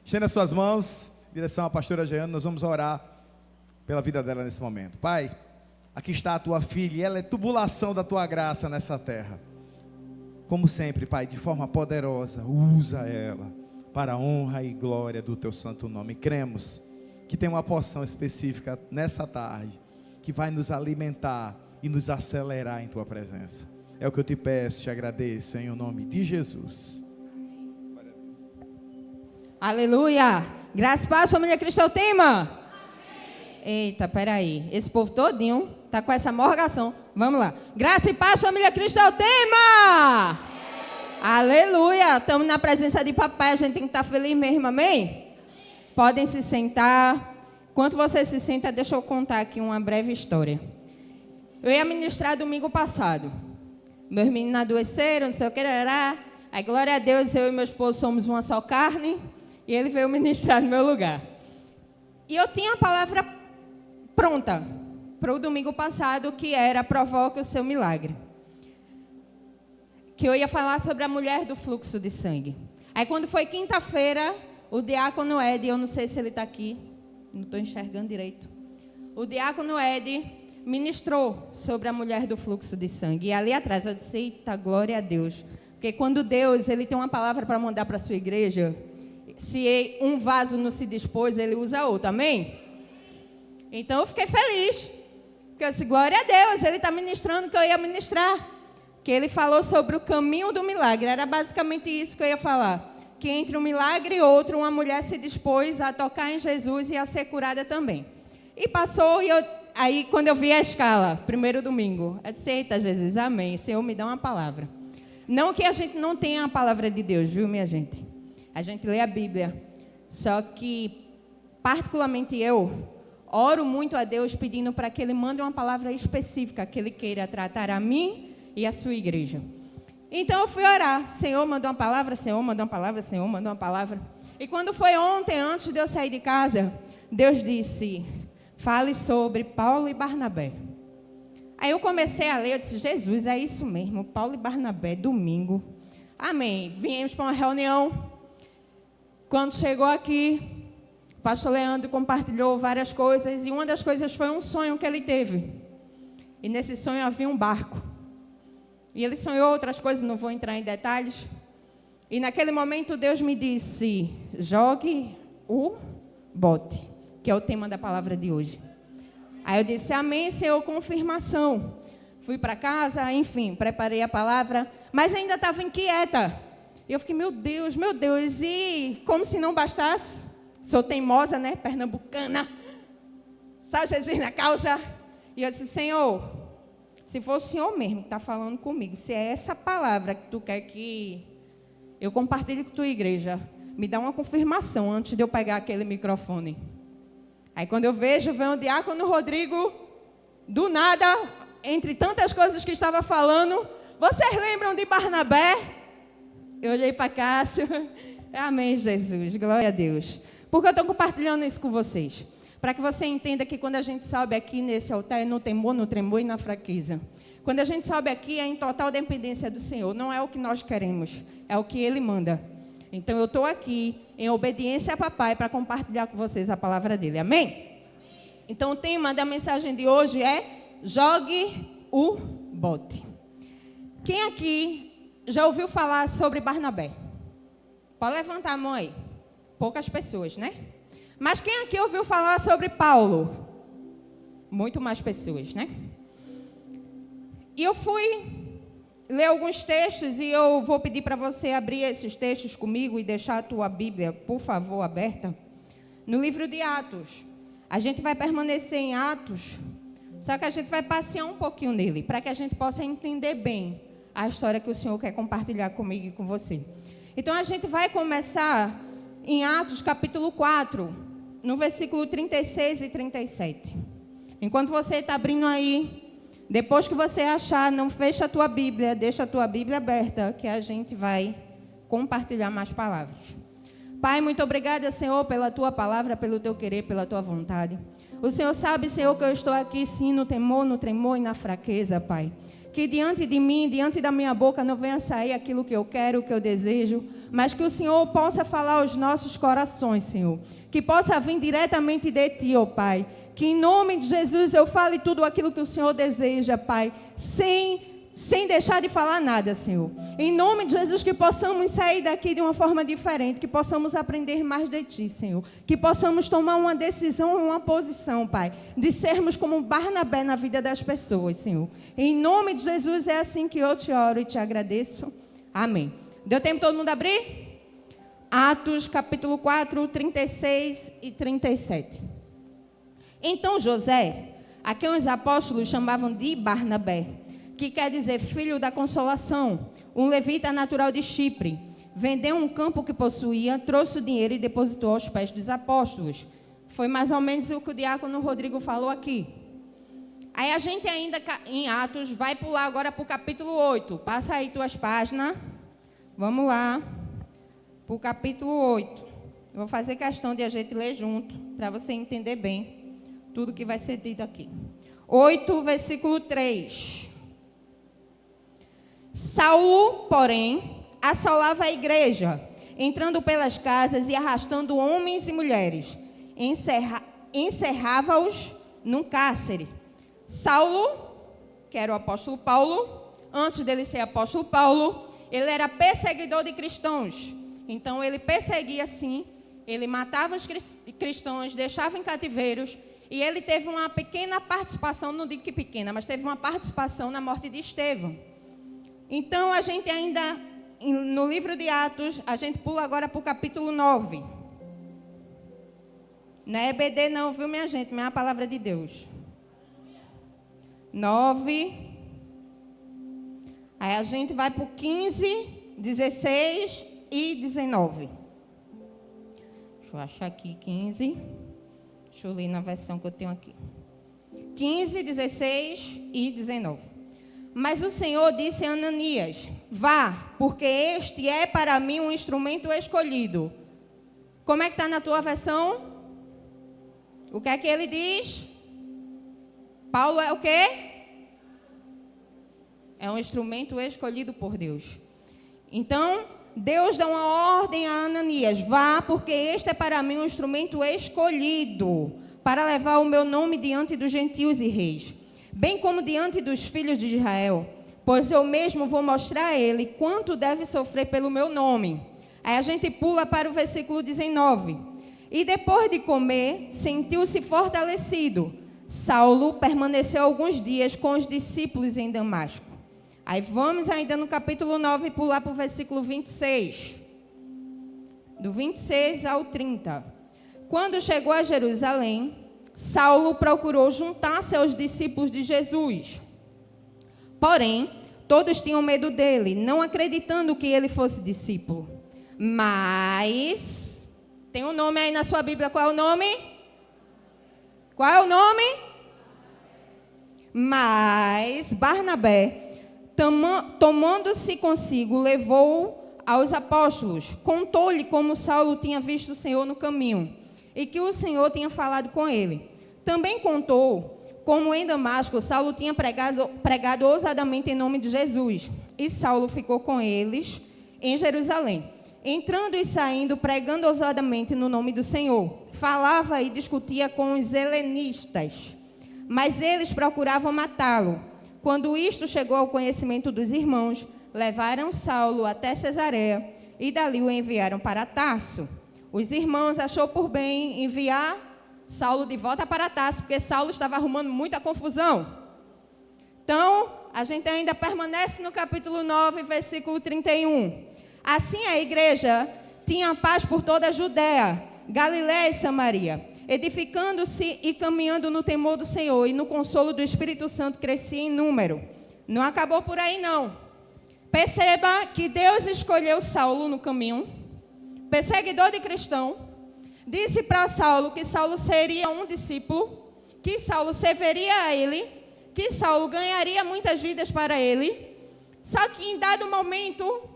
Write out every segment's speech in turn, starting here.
Estenda as suas mãos, em direção à pastora Jeane, nós vamos orar pela vida dela nesse momento. Pai, aqui está a tua filha, e ela é tubulação da tua graça nessa terra. Como sempre, Pai, de forma poderosa, usa ela para a honra e glória do teu santo nome. Cremos que tem uma porção específica nessa tarde, que vai nos alimentar e nos acelerar em tua presença. É o que eu te peço, te agradeço, em nome de Jesus. Aleluia! Graças e paz, família Cristã Tema. Amém. Eita, peraí. Esse povo todinho tá com essa morgação. Vamos lá. Graças e paz, família Cristã Tema. Amém. Aleluia! Estamos na presença de papai, a gente tem que estar feliz mesmo, amém? Amém? Podem se sentar. Enquanto você se senta, deixa eu contar aqui uma breve história. Eu ia ministrar domingo passado. Meus meninos adoeceram, não sei o que era. Aí, glória a Deus, eu e meu esposo somos uma só carne. E ele veio ministrar no meu lugar. E eu tinha a palavra pronta para o domingo passado, que era provoque o seu milagre. Que eu ia falar sobre a mulher do fluxo de sangue. Aí quando foi quinta-feira, o diácono Ed, eu não sei se ele está aqui, não estou enxergando direito. O diácono Ed ministrou sobre a mulher do fluxo de sangue. E ali atrás eu disse, eita, glória a Deus. Porque quando Deus ele tem uma palavra para mandar para a sua igreja, se um vaso não se dispôs, ele usa outro, amém? Então eu fiquei feliz, porque eu disse, glória a Deus, ele está ministrando o que eu ia ministrar. Que ele falou sobre o caminho do milagre, era basicamente isso que eu ia falar. Que entre um milagre e outro, uma mulher se dispôs a tocar em Jesus e a ser curada também. E passou, e aí quando eu vi a escala, primeiro domingo, eu disse, eita Jesus, amém, Senhor me dá uma palavra. Não que a gente não tenha a palavra de Deus, viu minha gente? A gente lê a Bíblia, só que, particularmente eu, oro muito a Deus pedindo para que Ele mande uma palavra específica que Ele queira tratar a mim e a sua igreja. Então eu fui orar, Senhor mandou uma palavra, Senhor mandou uma palavra, Senhor mandou uma palavra. E quando foi ontem, antes de eu sair de casa, Deus disse, fale sobre Paulo e Barnabé. Aí eu comecei a ler, eu disse, Jesus, é isso mesmo, Paulo e Barnabé, domingo. Amém, viemos para uma reunião. Quando chegou aqui, o pastor Leandro compartilhou várias coisas, e uma das coisas foi um sonho que ele teve. E nesse sonho havia um barco. E ele sonhou outras coisas, não vou entrar em detalhes. E naquele momento Deus me disse, jogue o bote, que é o tema da palavra de hoje. Aí eu disse, amém, Senhor, confirmação. Fui para casa, enfim, preparei a palavra, mas ainda estava inquieta. E eu fiquei, meu Deus, e como se não bastasse, sou teimosa, né, pernambucana, só Jesus na causa. E eu disse, Senhor, se for o Senhor mesmo que está falando comigo, se é essa palavra que tu quer que eu compartilhe com tua igreja, me dá uma confirmação antes de eu pegar aquele microfone. Aí quando eu vejo, vem o diácono Rodrigo, do nada, entre tantas coisas que estava falando, vocês lembram de Barnabé? Eu olhei para Cássio, amém, Jesus, glória a Deus. Porque eu estou compartilhando isso com vocês. Para que você entenda que quando a gente sobe aqui nesse altar é no temor, no tremor e na fraqueza. Quando a gente sobe aqui é em total dependência do Senhor. Não é o que nós queremos, é o que Ele manda. Então eu estou aqui em obediência a papai para compartilhar com vocês a palavra dele, amém? Então o tema da mensagem de hoje é jogue o bote. Quem aqui já ouviu falar sobre Barnabé? Pode levantar a mão aí. Poucas pessoas, né? Mas quem aqui ouviu falar sobre Paulo? Muito mais pessoas, né? E eu fui ler alguns textos e eu vou pedir para você abrir esses textos comigo e deixar a tua Bíblia, por favor, aberta. No livro de Atos. A gente vai permanecer em Atos, só que a gente vai passear um pouquinho nele, para que a gente possa entender bem a história que o Senhor quer compartilhar comigo e com você. Então, a gente vai começar em Atos, capítulo 4, no versículo 36 e 37. Enquanto você está abrindo aí, depois que você achar, não fecha a tua Bíblia, deixa a tua Bíblia aberta, que a gente vai compartilhar mais palavras. Pai, muito obrigada, Senhor, pela tua palavra, pelo teu querer, pela tua vontade. O Senhor sabe, Senhor, que eu estou aqui sim no temor, no tremor e na fraqueza, Pai. que diante de mim, diante da minha boca, não venha sair aquilo que eu quero, o que eu desejo, mas que o Senhor possa falar aos nossos corações, Senhor. Que possa vir diretamente de Ti, ó Pai. Que em nome de Jesus eu fale tudo aquilo que o Senhor deseja, Pai, sem deixar de falar nada, Senhor. Em nome de Jesus, que possamos sair daqui de uma forma diferente, que possamos aprender mais de Ti, Senhor. Que possamos tomar uma decisão e uma posição, Pai, de sermos como Barnabé na vida das pessoas, Senhor. Em nome de Jesus, é assim que eu te oro e te agradeço. Amém. Deu tempo todo mundo abrir? Atos, capítulo 4, 36 e 37. Então José, a quem os apóstolos chamavam de Barnabé, que quer dizer filho da consolação, um levita natural de Chipre, vendeu um campo que possuía, trouxe o dinheiro e depositou aos pés dos apóstolos. Foi mais ou menos o que o diácono Rodrigo falou aqui. Aí a gente ainda em Atos vai pular agora para o capítulo 8. Passa aí tuas páginas. Vamos lá. Para o capítulo 8. Eu vou fazer questão de a gente ler junto, para você entender bem tudo que vai ser dito aqui. 8, versículo 3. Saulo, porém, assolava a igreja, entrando pelas casas e arrastando homens e mulheres. Encerrava-os num cárcere. Saulo, que era o apóstolo Paulo, antes dele ser apóstolo Paulo, ele era perseguidor de cristãos. Então, ele perseguia, sim, ele matava os cristãos, deixava em cativeiros, e ele teve uma pequena participação, não digo que pequena, mas teve uma participação na morte de Estevão. Então, a gente ainda, no livro de Atos, a gente pula agora para o capítulo 9. Não é EBD não, viu, minha gente? Não é a palavra de Deus. 9. Aí a gente vai para o 15, 16 e 19. Deixa eu achar aqui 15. Deixa eu ler na versão que eu tenho aqui. 15, 16 e 19. Mas o Senhor disse a Ananias: vá, porque este é para mim um instrumento escolhido. Como é que está na tua versão? O que é que ele diz? Paulo é o quê? É um instrumento escolhido por Deus. Então, Deus dá uma ordem a Ananias: vá, porque este é para mim um instrumento escolhido, para levar o meu nome diante dos gentios e reis, bem como diante dos filhos de Israel, pois eu mesmo vou mostrar a ele quanto deve sofrer pelo meu nome. Aí a gente pula para o versículo 19. E depois de comer, sentiu-se fortalecido. Saulo permaneceu alguns dias com os discípulos em Damasco. Aí vamos ainda no capítulo 9 pular para o versículo 26. Do 26 ao 30. Quando chegou a Jerusalém, Saulo procurou juntar-se aos discípulos de Jesus. Porém, todos tinham medo dele, não acreditando que ele fosse discípulo. Mas, tem um nome aí na sua Bíblia, qual é o nome? Qual é o nome? Mas Barnabé, tomando-se consigo, levou-o aos apóstolos, contou-lhe como Saulo tinha visto o Senhor no caminho, e que o Senhor tinha falado com ele. Também contou como em Damasco Saulo tinha pregado ousadamente em nome de Jesus. E Saulo ficou com eles em Jerusalém, entrando e saindo, pregando ousadamente no nome do Senhor. Falava e discutia com os helenistas, mas eles procuravam matá-lo. Quando isto chegou ao conhecimento dos irmãos, levaram Saulo até Cesareia e dali o enviaram para Tarso. Os irmãos achou por bem enviar Saulo de volta para Tarso, porque Saulo estava arrumando muita confusão. Então, a gente ainda permanece no capítulo 9, versículo 31. Assim a igreja tinha paz por toda a Judéia, Galiléia e Samaria, edificando-se e caminhando no temor do Senhor, e no consolo do Espírito Santo crescia em número. Não acabou por aí, não. Perceba que Deus escolheu Saulo no caminho, perseguidor de cristão, disse para Saulo que Saulo seria um discípulo, que Saulo serviria a ele, que Saulo ganharia muitas vidas para ele. Só que em dado momento,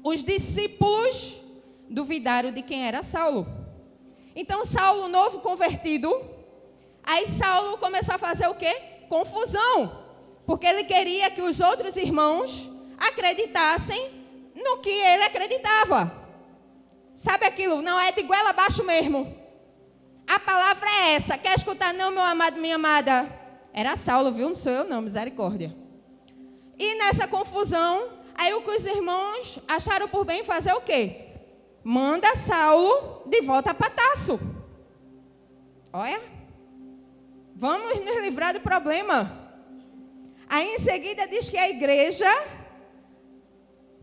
os discípulos duvidaram de quem era Saulo. Então Saulo, novo convertido, aí Saulo começou a fazer o quê? Confusão. Porque ele queria que os outros irmãos acreditassem no que ele acreditava. Sabe aquilo? Não é de goela abaixo mesmo. A palavra é essa. Quer escutar não, meu amado, minha amada? Era Saulo, viu? Não sou eu não, misericórdia. E nessa confusão, aí o que os irmãos acharam por bem fazer o quê? Manda Saulo de volta para Tarso. Olha. Vamos nos livrar do problema. Aí em seguida diz que a igreja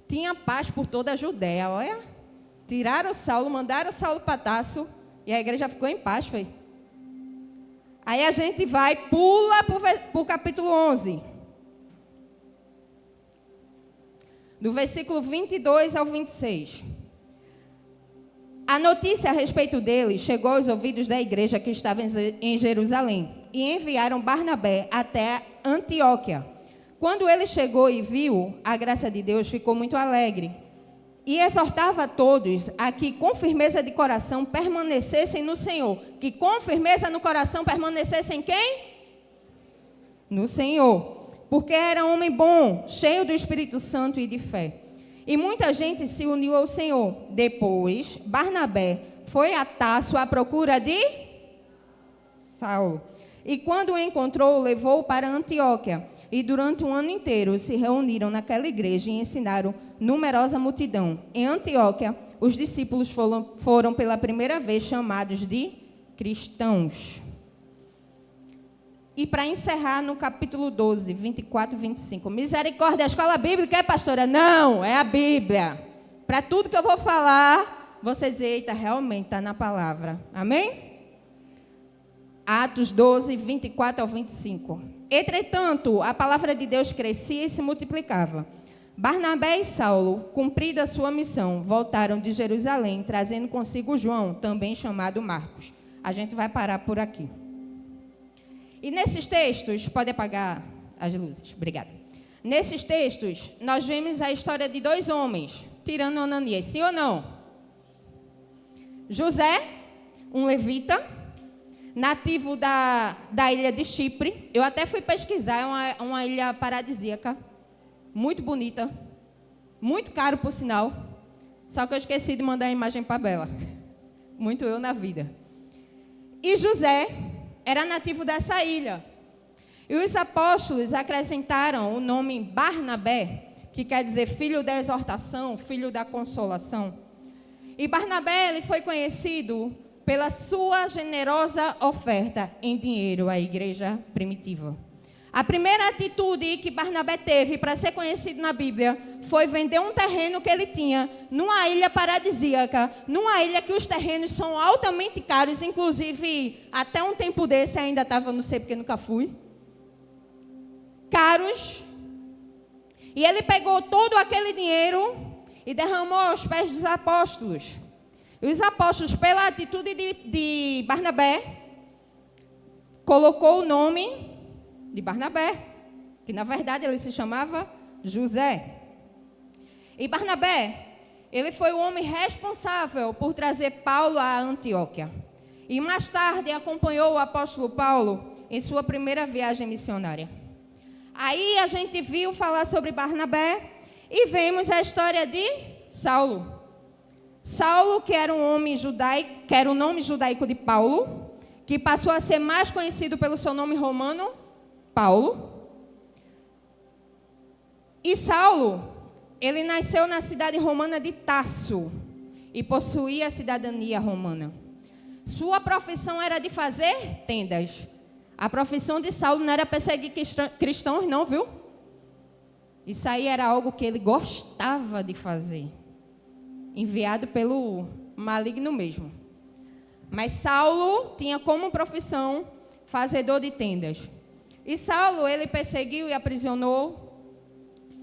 tinha paz por toda a Judéia. Olha. Tiraram Saulo, mandaram Saulo para Tarso. E a igreja ficou em paz, foi. Aí a gente pula para o capítulo 11. Do versículo 22 ao 26. A notícia a respeito dele chegou aos ouvidos da igreja que estava em Jerusalém. E enviaram Barnabé até Antioquia. Quando ele chegou e viu a graça de Deus, ficou muito alegre. E exortava a todos a que com firmeza de coração permanecessem no Senhor. Que com firmeza no coração permanecessem quem? No Senhor. Porque era homem bom, cheio do Espírito Santo e de fé. E muita gente se uniu ao Senhor. Depois, Barnabé foi a Tarso à procura de Saulo. E quando o encontrou, o levou para Antioquia. E durante um ano inteiro se reuniram naquela igreja e ensinaram numerosa multidão. Em Antioquia, os discípulos foram pela primeira vez chamados de cristãos. E para encerrar, no capítulo 12, 24 e 25. Misericórdia, a escola bíblica é, pastora? Não, é a Bíblia. Para tudo que eu vou falar, você dizer, eita, realmente está na palavra. Amém? Atos 12, 24 ao 25. Entretanto, a palavra de Deus crescia e se multiplicava. Barnabé e Saulo, cumprida a sua missão, voltaram de Jerusalém, trazendo consigo João, também chamado Marcos. A gente vai parar por aqui. E nesses textos, pode apagar as luzes, obrigada. Nesses textos, nós vemos a história de dois homens, tirando Ananias, sim ou não? José, um levita, nativo da ilha de Chipre. Eu até fui pesquisar, é uma ilha paradisíaca, muito bonita, muito caro por sinal, só que eu esqueci de mandar a imagem para a Bela. Muito eu na vida. E José era nativo dessa ilha. E os apóstolos acrescentaram o nome Barnabé, que quer dizer filho da exortação, filho da consolação. E Barnabé ele foi conhecido pela sua generosa oferta em dinheiro à igreja primitiva. A primeira atitude que Barnabé teve para ser conhecido na Bíblia foi vender um terreno que ele tinha numa ilha paradisíaca, numa ilha que os terrenos são altamente caros, inclusive até um tempo desse ainda estava, não sei porque nunca fui, caros. E ele pegou todo aquele dinheiro e derramou aos pés dos apóstolos. E os apóstolos, pela atitude de Barnabé, colocou o nome de Barnabé, que na verdade ele se chamava José. E Barnabé, ele foi o homem responsável por trazer Paulo a Antioquia. E mais tarde acompanhou o apóstolo Paulo em sua primeira viagem missionária. Aí a gente viu falar sobre Barnabé e vemos a história de Saulo. Saulo, que era um homem judaico, que era o nome judaico de Paulo, que passou a ser mais conhecido pelo seu nome romano, Paulo. E Saulo, ele nasceu na cidade romana de Tarso e possuía a cidadania romana. Sua profissão era de fazer tendas. A profissão de Saulo não era perseguir cristãos, não, viu? Isso aí era algo que ele gostava de fazer. Enviado pelo maligno mesmo. Mas Saulo tinha como profissão fazedor de tendas. E Saulo, ele perseguiu e aprisionou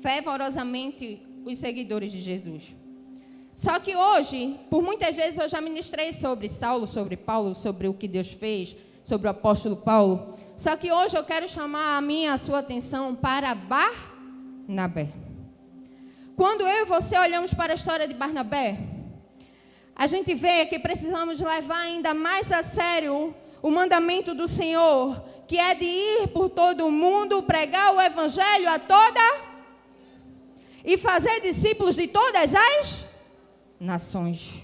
fervorosamente os seguidores de Jesus. Só que hoje, por muitas vezes eu já ministrei sobre Saulo, sobre Paulo, sobre o que Deus fez, sobre o apóstolo Paulo. Só que hoje eu quero chamar a minha, a sua atenção para Barnabé. Quando eu e você olhamos para a história de Barnabé, a gente vê que precisamos levar ainda mais a sério o mandamento do Senhor, que é de ir por todo o mundo, pregar o evangelho a toda e fazer discípulos de todas as nações.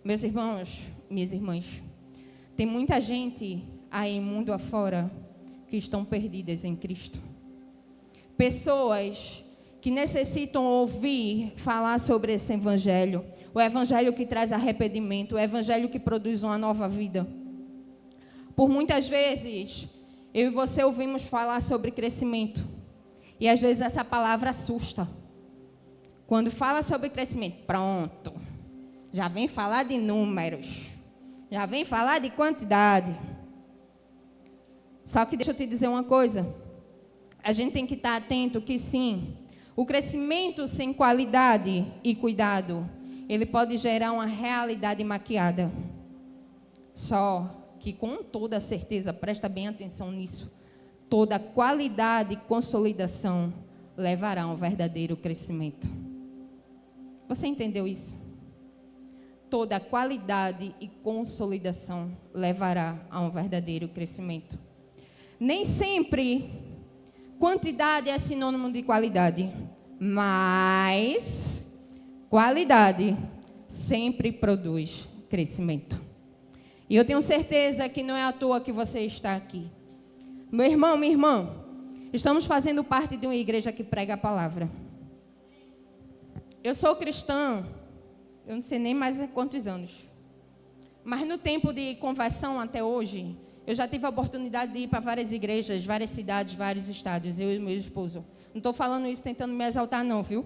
Meus irmãos, minhas irmãs, tem muita gente aí mundo afora que estão perdidas em Cristo. Pessoas que necessitam ouvir falar sobre esse evangelho, o evangelho que traz arrependimento, o evangelho que produz uma nova vida. Por muitas vezes, eu e você ouvimos falar sobre crescimento, e às vezes essa palavra assusta. Quando fala sobre crescimento, pronto, já vem falar de números, já vem falar de quantidade. Só que deixa eu te dizer uma coisa, a gente tem que estar atento que sim, o crescimento sem qualidade e cuidado, ele pode gerar uma realidade maquiada. Só que com toda certeza, presta bem atenção nisso, toda qualidade e consolidação levará a um verdadeiro crescimento. Você entendeu isso? Toda qualidade e consolidação levará a um verdadeiro crescimento. Nem sempre quantidade é sinônimo de qualidade, mas qualidade sempre produz crescimento. E eu tenho certeza que não é à toa que você está aqui. Meu irmão, minha irmã, estamos fazendo parte de uma igreja que prega a palavra. Eu sou cristã, eu não sei nem mais há quantos anos. Mas no tempo de conversão até hoje, eu já tive a oportunidade de ir para várias igrejas, várias cidades, vários estados, eu e meu esposo. Não estou falando isso tentando me exaltar não, viu?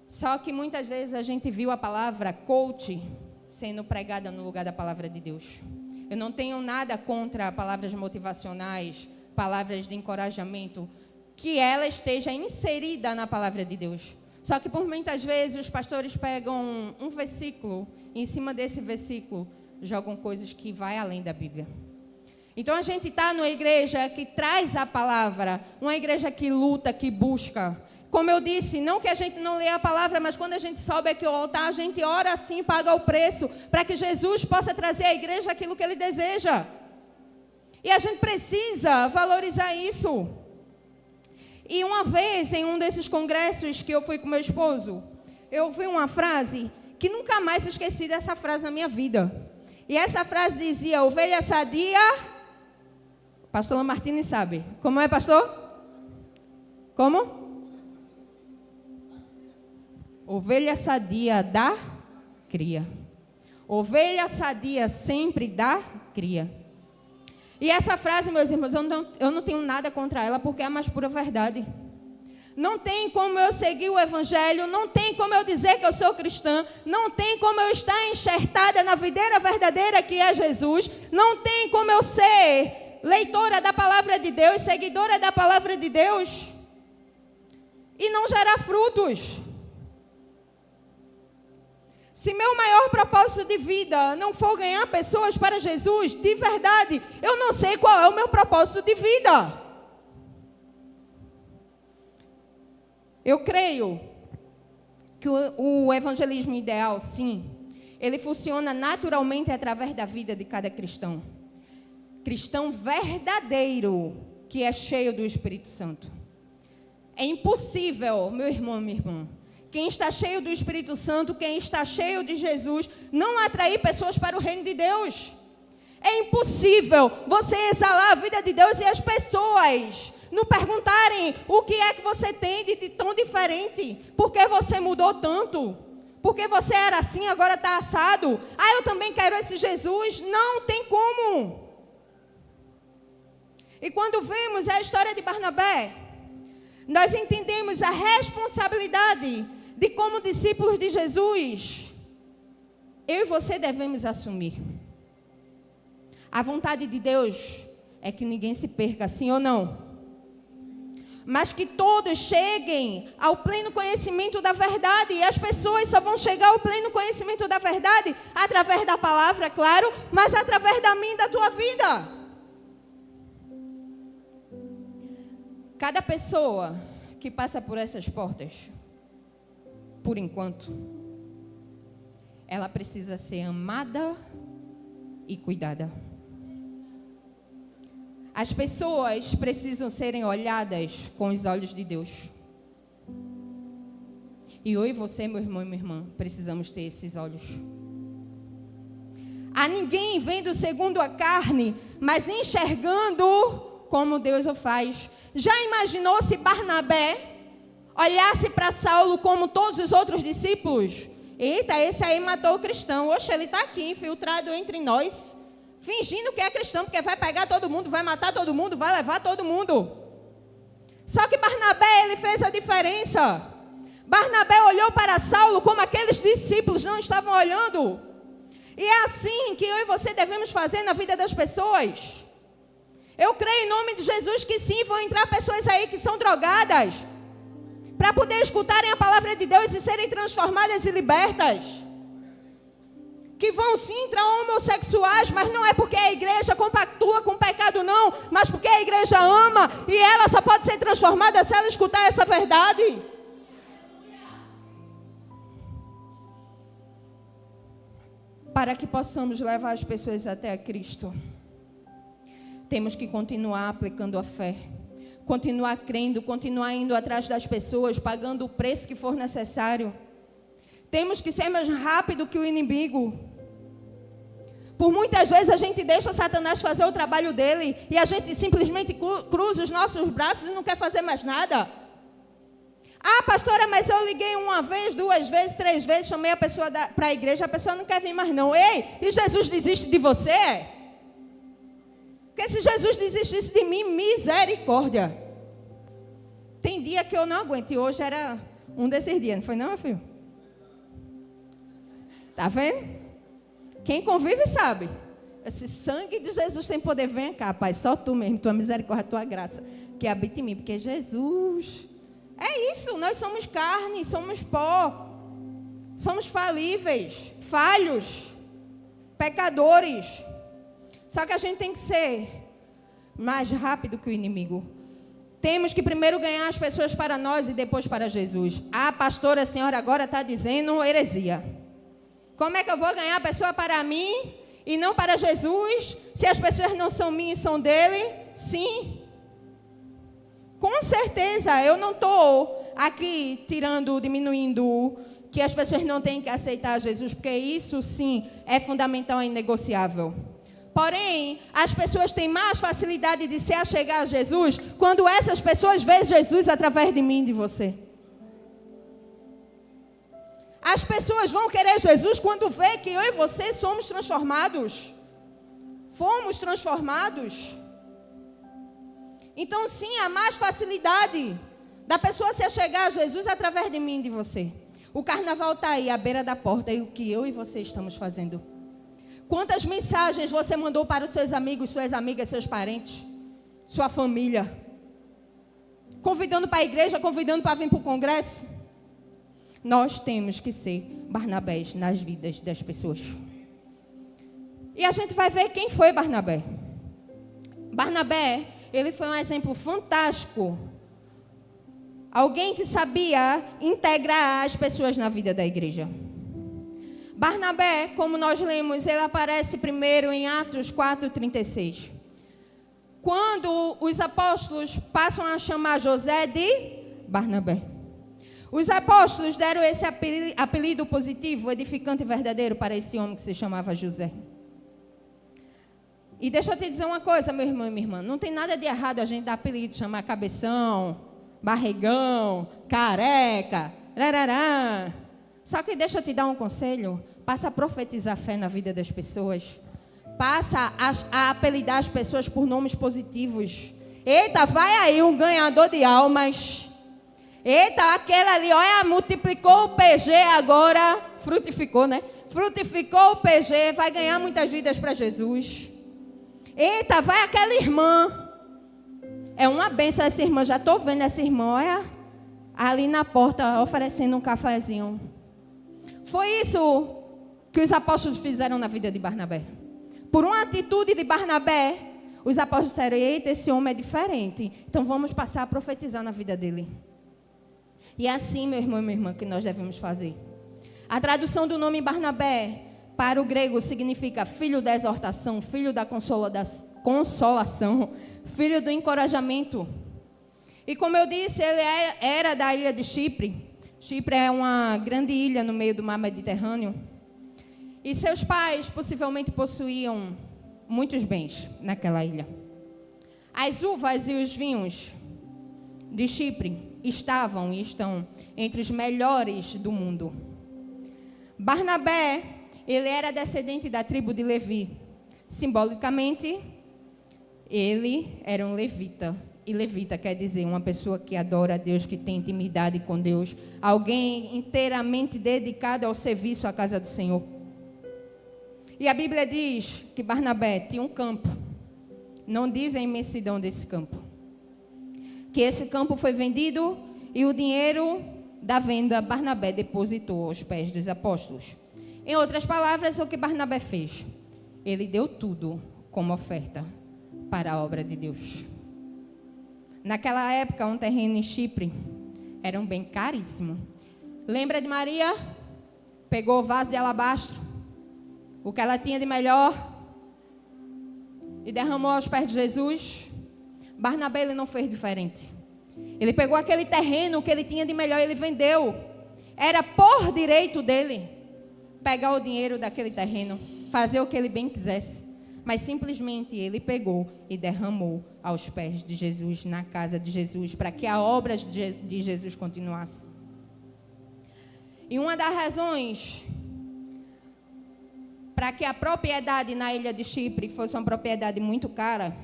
Só que muitas vezes a gente viu a palavra coach sendo pregada no lugar da palavra de Deus. Eu não tenho nada contra palavras motivacionais, palavras de encorajamento, que ela esteja inserida na palavra de Deus. Só que por muitas vezes os pastores pegam um versículo e em cima desse versículo jogam coisas que vai além da Bíblia. Então a gente está numa igreja que traz a palavra, uma igreja que luta, que busca. Como eu disse, não que a gente não leia a palavra, mas quando a gente sobe aqui ao altar, a gente ora assim, paga o preço, para que Jesus possa trazer à igreja aquilo que Ele deseja. E a gente precisa valorizar isso. E uma vez, em um desses congressos que eu fui com meu esposo, eu ouvi uma frase que nunca mais esqueci dessa frase na minha vida. E essa frase dizia, ovelha sadia... Pastor Lamartine sabe. Como é, pastor? Como? Ovelha sadia dá cria. Ovelha sadia sempre dá cria. E essa frase, meus irmãos, eu não tenho nada contra ela, porque é a mais pura verdade. Não tem como eu seguir o evangelho, não tem como eu dizer que eu sou cristã, não tem como eu estar enxertada na videira verdadeira que é Jesus, não tem como eu ser leitora da palavra de Deus, seguidora da palavra de Deus, e não gerar frutos. Se meu maior propósito de vida não for ganhar pessoas para Jesus, de verdade, eu não sei qual é o meu propósito de vida. Eu creio que o evangelismo ideal, sim, ele funciona naturalmente através da vida de cada cristão. Cristão verdadeiro, que é cheio do Espírito Santo. É impossível, meu irmão, minha irmã, quem está cheio do Espírito Santo, quem está cheio de Jesus, não atrair pessoas para o reino de Deus. É impossível você exalar a vida de Deus e as pessoas não perguntarem o que é que você tem de tão diferente. Por que você mudou tanto? Porque você era assim, agora está assado. Ah, eu também quero esse Jesus. Não tem como. E quando vemos a história de Barnabé, nós entendemos a responsabilidade de como discípulos de Jesus, eu e você devemos assumir. A vontade de Deus é que ninguém se perca, sim ou não? Mas que todos cheguem ao pleno conhecimento da verdade. E as pessoas só vão chegar ao pleno conhecimento da verdade através da palavra, claro, mas através da minha e da tua vida. Cada pessoa que passa por essas portas, por enquanto, ela precisa ser amada e cuidada. As pessoas precisam serem olhadas com os olhos de Deus. E eu e você, meu irmão e minha irmã, precisamos ter esses olhos. A ninguém vendo segundo a carne, mas enxergando como Deus o faz. Já imaginou se Barnabé olhasse para Saulo como todos os outros discípulos? Eita, esse aí matou o cristão. Oxe, ele está aqui, infiltrado entre nós, fingindo que é cristão, porque vai pegar todo mundo, vai matar todo mundo, vai levar todo mundo. Só que Barnabé, ele fez a diferença. Barnabé olhou para Saulo como aqueles discípulos não estavam olhando. E é assim que eu e você devemos fazer na vida das pessoas. Eu creio em nome de Jesus que sim, vão entrar pessoas aí que são drogadas, para poder escutarem a palavra de Deus e serem transformadas e libertas. Que vão sim entrar homossexuais, mas não é porque a igreja compactua com o pecado não, mas porque a igreja ama, e ela só pode ser transformada se ela escutar essa verdade. Para que possamos levar as pessoas até a Cristo, temos que continuar aplicando a fé, continuar crendo, continuar indo atrás das pessoas, pagando o preço que for necessário. Temos que ser mais rápido que o inimigo. Por muitas vezes a gente deixa Satanás fazer o trabalho dele e a gente simplesmente cruza os nossos braços e não quer fazer mais nada. Ah, pastora, mas eu liguei uma vez, 2 vezes, 3 vezes, chamei a pessoa para a igreja, a pessoa não quer vir mais não. Ei, e Jesus desiste de você? Porque se Jesus desistisse de mim, misericórdia. Tem dia que eu não aguento, e hoje era um desses dias, não foi não, meu filho? Tá vendo? Quem convive sabe. Esse sangue de Jesus tem poder. Vem cá, Pai, só tu mesmo, tua misericórdia, tua graça, que habita em mim, porque Jesus... É isso, nós somos carne, somos pó, somos falíveis, falhos, pecadores. Só que a gente tem que ser mais rápido que o inimigo. Temos que primeiro ganhar as pessoas para nós e depois para Jesus. Ah, pastora, a senhora agora está dizendo heresia. Como é que eu vou ganhar a pessoa para mim e não para Jesus, se as pessoas não são minhas e são dele? Sim. Com certeza, eu não estou aqui diminuindo que as pessoas não têm que aceitar Jesus, porque isso sim é fundamental e inegociável. Porém, as pessoas têm mais facilidade de se achegar a Jesus quando essas pessoas veem Jesus através de mim e de você. As pessoas vão querer Jesus quando vê que eu e você somos transformados. Fomos transformados. Então, sim, há mais facilidade da pessoa se achegar a Jesus através de mim e de você. O carnaval está aí, à beira da porta, e o que eu e você estamos fazendo? Quantas mensagens você mandou para os seus amigos, suas amigas, seus parentes, sua família? Convidando para a igreja, convidando para vir para o congresso? Nós temos que ser Barnabés nas vidas das pessoas. E a gente vai ver quem foi Barnabé. Barnabé, ele foi um exemplo fantástico. Alguém que sabia integrar as pessoas na vida da igreja. Barnabé, como nós lemos, ele aparece primeiro em Atos 4:36. Quando os apóstolos passam a chamar José de Barnabé. Os apóstolos deram esse apelido positivo, edificante e verdadeiro para esse homem que se chamava José. E deixa eu te dizer uma coisa, meu irmão e minha irmã. Não tem nada de errado a gente dar apelido, chamar cabeção, barrigão, careca, rarará. Só que deixa eu te dar um conselho. Passa a profetizar fé na vida das pessoas. Passa a apelidar as pessoas por nomes positivos. Eita, vai aí um ganhador de almas. Eita, aquele ali, olha, multiplicou o PG agora. Frutificou, né? Frutificou o PG, vai ganhar muitas vidas para Jesus. Eita, vai aquela irmã. É uma bênção essa irmã. Já estou vendo essa irmã, olha, ali na porta, oferecendo um cafezinho. Foi isso que os apóstolos fizeram na vida de Barnabé. Por uma atitude de Barnabé, os apóstolos disseram, eita, esse homem é diferente. Então vamos passar a profetizar na vida dele. E é assim, meu irmão e minha irmã, que nós devemos fazer. A tradução do nome Barnabé para o grego significa filho da exortação, filho da consolação, filho do encorajamento. E como eu disse, ele era da ilha de Chipre. Chipre é uma grande ilha no meio do mar Mediterrâneo. E seus pais possivelmente possuíam muitos bens naquela ilha. As uvas e os vinhos de Chipre estavam e estão entre os melhores do mundo. Barnabé, ele era descendente da tribo de Levi. Simbolicamente, ele era um levita. E levita quer dizer uma pessoa que adora a Deus, que tem intimidade com Deus. Alguém inteiramente dedicado ao serviço à casa do Senhor. E a Bíblia diz que Barnabé tinha um campo. Não diz a imensidão desse campo. Que esse campo foi vendido e o dinheiro da venda Barnabé depositou aos pés dos apóstolos. Em outras palavras, o que Barnabé fez? Ele deu tudo como oferta para a obra de Deus. Naquela época, um terreno em Chipre era um bem caríssimo. Lembra de Maria? Pegou o vaso de alabastro, o que ela tinha de melhor, e derramou aos pés de Jesus. Barnabé, ele não fez diferente. Ele pegou aquele terreno que ele tinha de melhor e ele vendeu. Era por direito dele pegar o dinheiro daquele terreno, fazer o que ele bem quisesse. Mas simplesmente ele pegou e derramou aos pés de Jesus, na casa de Jesus, para que a obra de Jesus continuasse. E uma das razões para que a propriedade na ilha de Chipre fosse uma propriedade muito cara,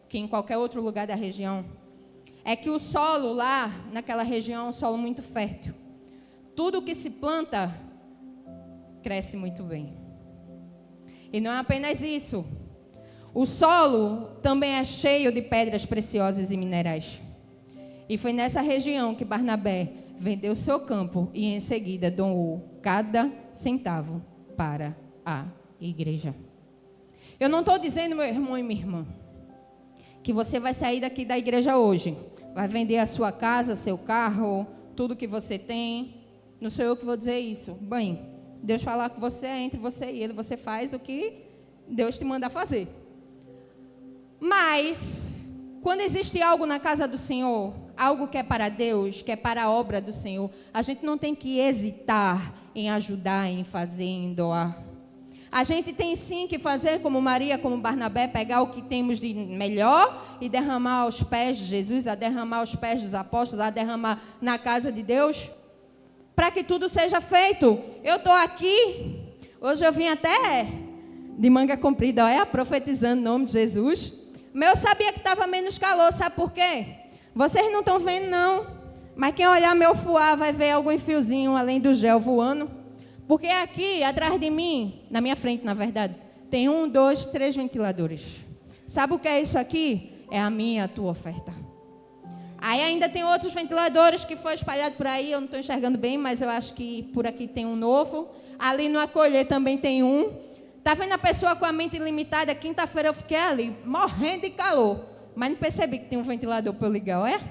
que em qualquer outro lugar da região, é que o solo lá, naquela região, é um solo muito fértil. Tudo que se planta, cresce muito bem. E não é apenas isso. O solo também é cheio de pedras preciosas e minerais. E foi nessa região que Barnabé vendeu seu campo e em seguida doou cada centavo para a igreja. Eu não estou dizendo, meu irmão e minha irmã, que você vai sair daqui da igreja hoje, vai vender a sua casa, seu carro, tudo que você tem. Não sou eu que vou dizer isso. Bem, Deus falar com você, é entre você e Ele, você faz o que Deus te manda fazer. Mas, quando existe algo na casa do Senhor, algo que é para Deus, que é para a obra do Senhor, a gente não tem que hesitar em ajudar, em fazer, em doar. A gente tem sim que fazer como Maria, como Barnabé, pegar o que temos de melhor e derramar aos pés de Jesus, a derramar aos pés dos apóstolos, a derramar na casa de Deus, para que tudo seja feito. Eu estou aqui, hoje eu vim até de manga comprida, olha, profetizando o nome de Jesus. Mas eu sabia que estava menos calor, sabe por quê? Vocês não estão vendo não, mas quem olhar meu fuá vai ver algum fiozinho além do gel voando. Porque aqui, atrás de mim, na minha frente, na verdade, tem 1, 2, 3 ventiladores. Sabe o que é isso aqui? É a minha, a tua oferta. Aí ainda tem outros ventiladores que foi espalhado por aí, eu não estou enxergando bem, mas eu acho que por aqui tem um novo. Ali no acolher também tem um. Está vendo a pessoa com a mente limitada? Quinta-feira eu fiquei ali, morrendo de calor. Mas não percebi que tem um ventilador para eu ligar, olha.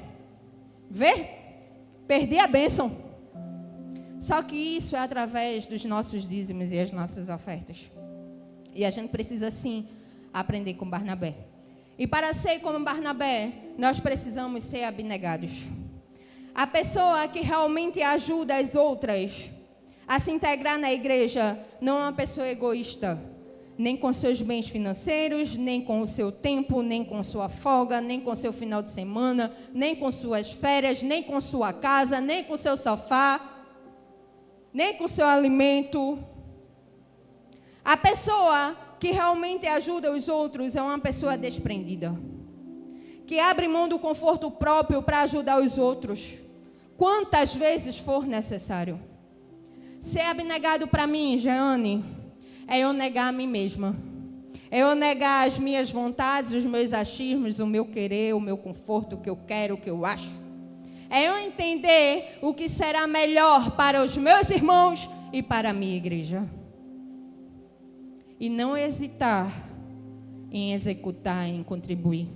Vê? Perdi a bênção. Só que isso é através dos nossos dízimos e as nossas ofertas. E a gente precisa, sim, aprender com Barnabé. E para ser como Barnabé, nós precisamos ser abnegados. A pessoa que realmente ajuda as outras a se integrar na igreja não é uma pessoa egoísta, nem com seus bens financeiros, nem com o seu tempo, nem com sua folga, nem com seu final de semana, nem com suas férias, nem com sua casa, nem com seu sofá, nem com seu alimento. A pessoa que realmente ajuda os outros é uma pessoa desprendida, que abre mão do conforto próprio para ajudar os outros, quantas vezes for necessário. Ser abnegado para mim, Jeane, é eu negar a mim mesma. É eu negar as minhas vontades, os meus achismos, o meu querer, o meu conforto, o que eu quero, o que eu acho. É eu entender o que será melhor para os meus irmãos e para a minha igreja. E não hesitar em executar, em contribuir.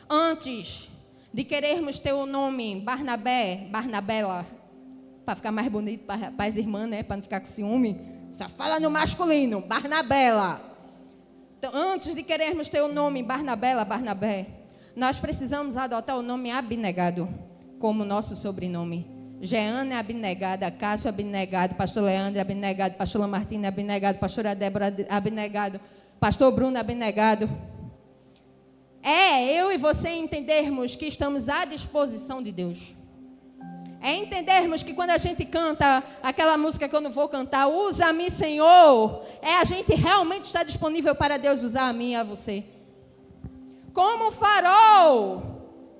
Antes de querermos ter o nome Barnabé, Barnabela, para ficar mais bonito para as irmãs, né? Para não ficar com ciúme, só fala no masculino, Barnabela. Então, antes de querermos ter o nome Barnabé, nós precisamos adotar o nome Abnegado como nosso sobrenome. Jeane abnegada, Cássio abnegado, pastor Leandro abnegado, pastor Lamartine abnegado, pastora Débora abnegado, pastor Bruno abnegado. Eu e você entendermos que estamos à disposição de Deus. É entendermos que quando a gente canta aquela música que eu não vou cantar, usa-me, Senhor, a gente realmente está disponível para Deus usar a mim e a você. Como um farol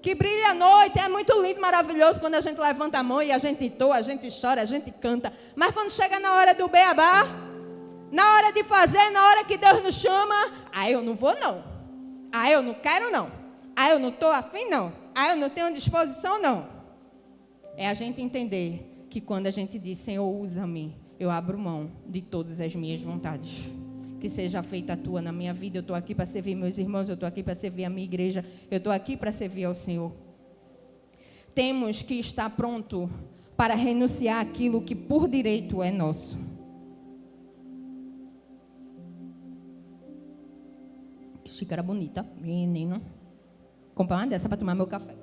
que brilha à noite, é muito lindo, maravilhoso quando a gente levanta a mão e a gente entoa, a gente chora, a gente canta. Mas quando chega na hora do beabá, na hora de fazer, na hora que Deus nos chama, eu não vou não, eu não quero não, eu não estou afim não, eu não tenho disposição não. É a gente entender que quando a gente diz, Senhor, usa-me, eu abro mão de todas as minhas vontades. Que seja feita a tua na minha vida. Eu estou aqui para servir meus irmãos, eu estou aqui para servir a minha igreja, eu estou aqui para servir ao Senhor. Temos que estar pronto para renunciar àquilo que por direito é nosso. Que xícara bonita, menino. Comprar uma dessa para tomar meu café.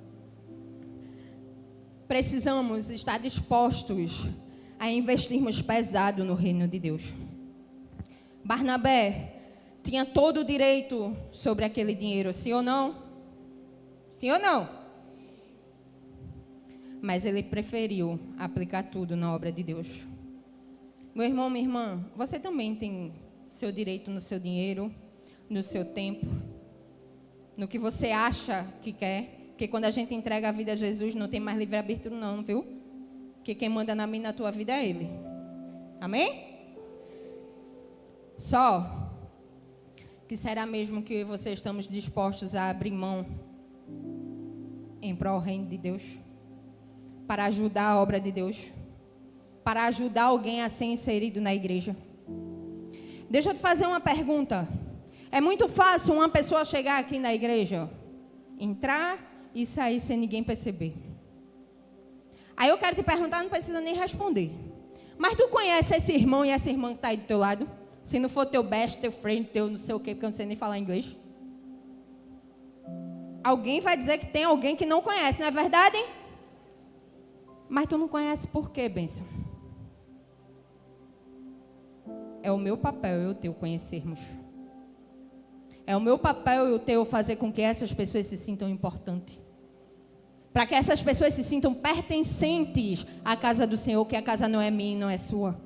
Precisamos estar dispostos a investirmos pesado no reino de Deus. Barnabé tinha todo o direito sobre aquele dinheiro, sim ou não? Sim ou não? Mas ele preferiu aplicar tudo na obra de Deus. Meu irmão, minha irmã, você também tem seu direito no seu dinheiro, no seu tempo, no que você acha que quer. Porque quando a gente entrega a vida a Jesus, não tem mais livre-arbítrio não, viu? Porque quem manda na minha e na tua vida é Ele. Amém? Só que será mesmo que você estamos dispostos a abrir mão em prol do reino de Deus? Para ajudar a obra de Deus? Para ajudar alguém a ser inserido na igreja? Deixa eu te fazer uma pergunta. É muito fácil uma pessoa chegar aqui na igreja, entrar e sair sem ninguém perceber. Aí eu quero te perguntar, não precisa nem responder. Mas tu conhece esse irmão e essa irmã que está aí do teu lado? Se não for teu best, teu friend, teu não sei o quê, porque eu não sei nem falar inglês. Alguém vai dizer que tem alguém que não conhece, não é verdade? Mas tu não conhece por quê, bênção? É o meu papel e o teu conhecermos. É o meu papel e o teu fazer com que essas pessoas se sintam importantes. Para que essas pessoas se sintam pertencentes à casa do Senhor, que a casa não é minha e não é sua.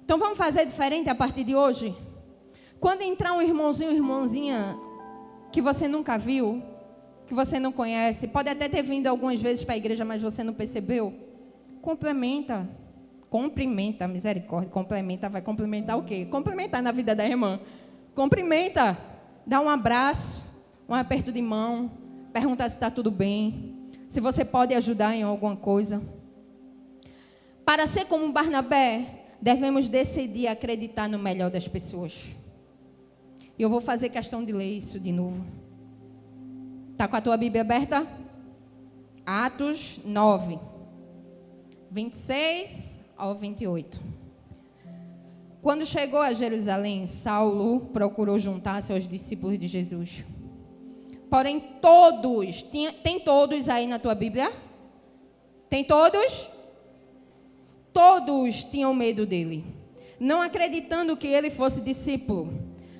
Então vamos fazer diferente a partir de hoje? Quando entrar um irmãozinho, irmãzinha, que você nunca viu, que você não conhece, pode até ter vindo algumas vezes para a igreja, mas você não percebeu, cumprimenta, misericórdia, complementa, vai complementar o quê? Complementar na vida da irmã. Cumprimenta, dá um abraço, um aperto de mão, pergunta se está tudo bem, se você pode ajudar em alguma coisa. Para ser como Barnabé, devemos decidir acreditar no melhor das pessoas. E eu vou fazer questão de ler isso de novo. Está com a tua Bíblia aberta? Atos 9, 26 ao 28. Quando chegou a Jerusalém, Saulo procurou juntar-se aos discípulos de Jesus. Porém, tem todos aí na tua Bíblia? Tem todos? Todos tinham medo dele, não acreditando que ele fosse discípulo.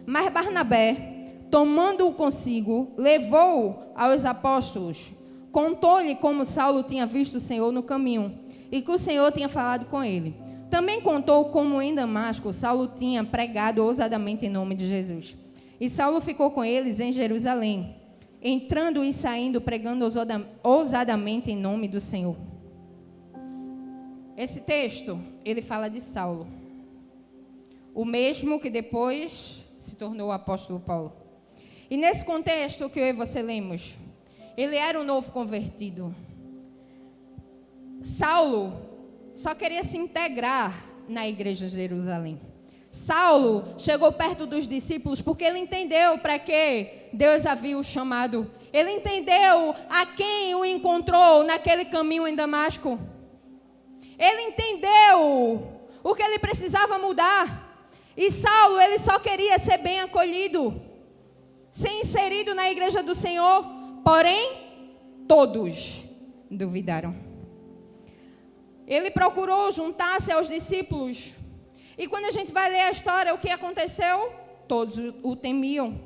Mas Barnabé, tomando-o consigo, levou-o aos apóstolos. Contou-lhe como Saulo tinha visto o Senhor no caminho e que o Senhor tinha falado com ele. Também contou como em Damasco Saulo tinha pregado ousadamente em nome de Jesus. E Saulo ficou com eles em Jerusalém, entrando e saindo, pregando ousadamente em nome do Senhor. Esse texto, ele fala de Saulo, o mesmo que depois se tornou o apóstolo Paulo. E nesse contexto que eu e você lemos, ele era um novo convertido. Saulo só queria se integrar na igreja de Jerusalém. Saulo chegou perto dos discípulos porque ele entendeu para que Deus havia o chamado. Ele entendeu a quem o encontrou naquele caminho em Damasco. Ele entendeu o que ele precisava mudar. E Saulo, ele só queria ser bem acolhido, ser inserido na igreja do Senhor. Porém, todos duvidaram. Ele procurou juntar-se aos discípulos. E quando a gente vai ler a história, o que aconteceu? Todos o temiam.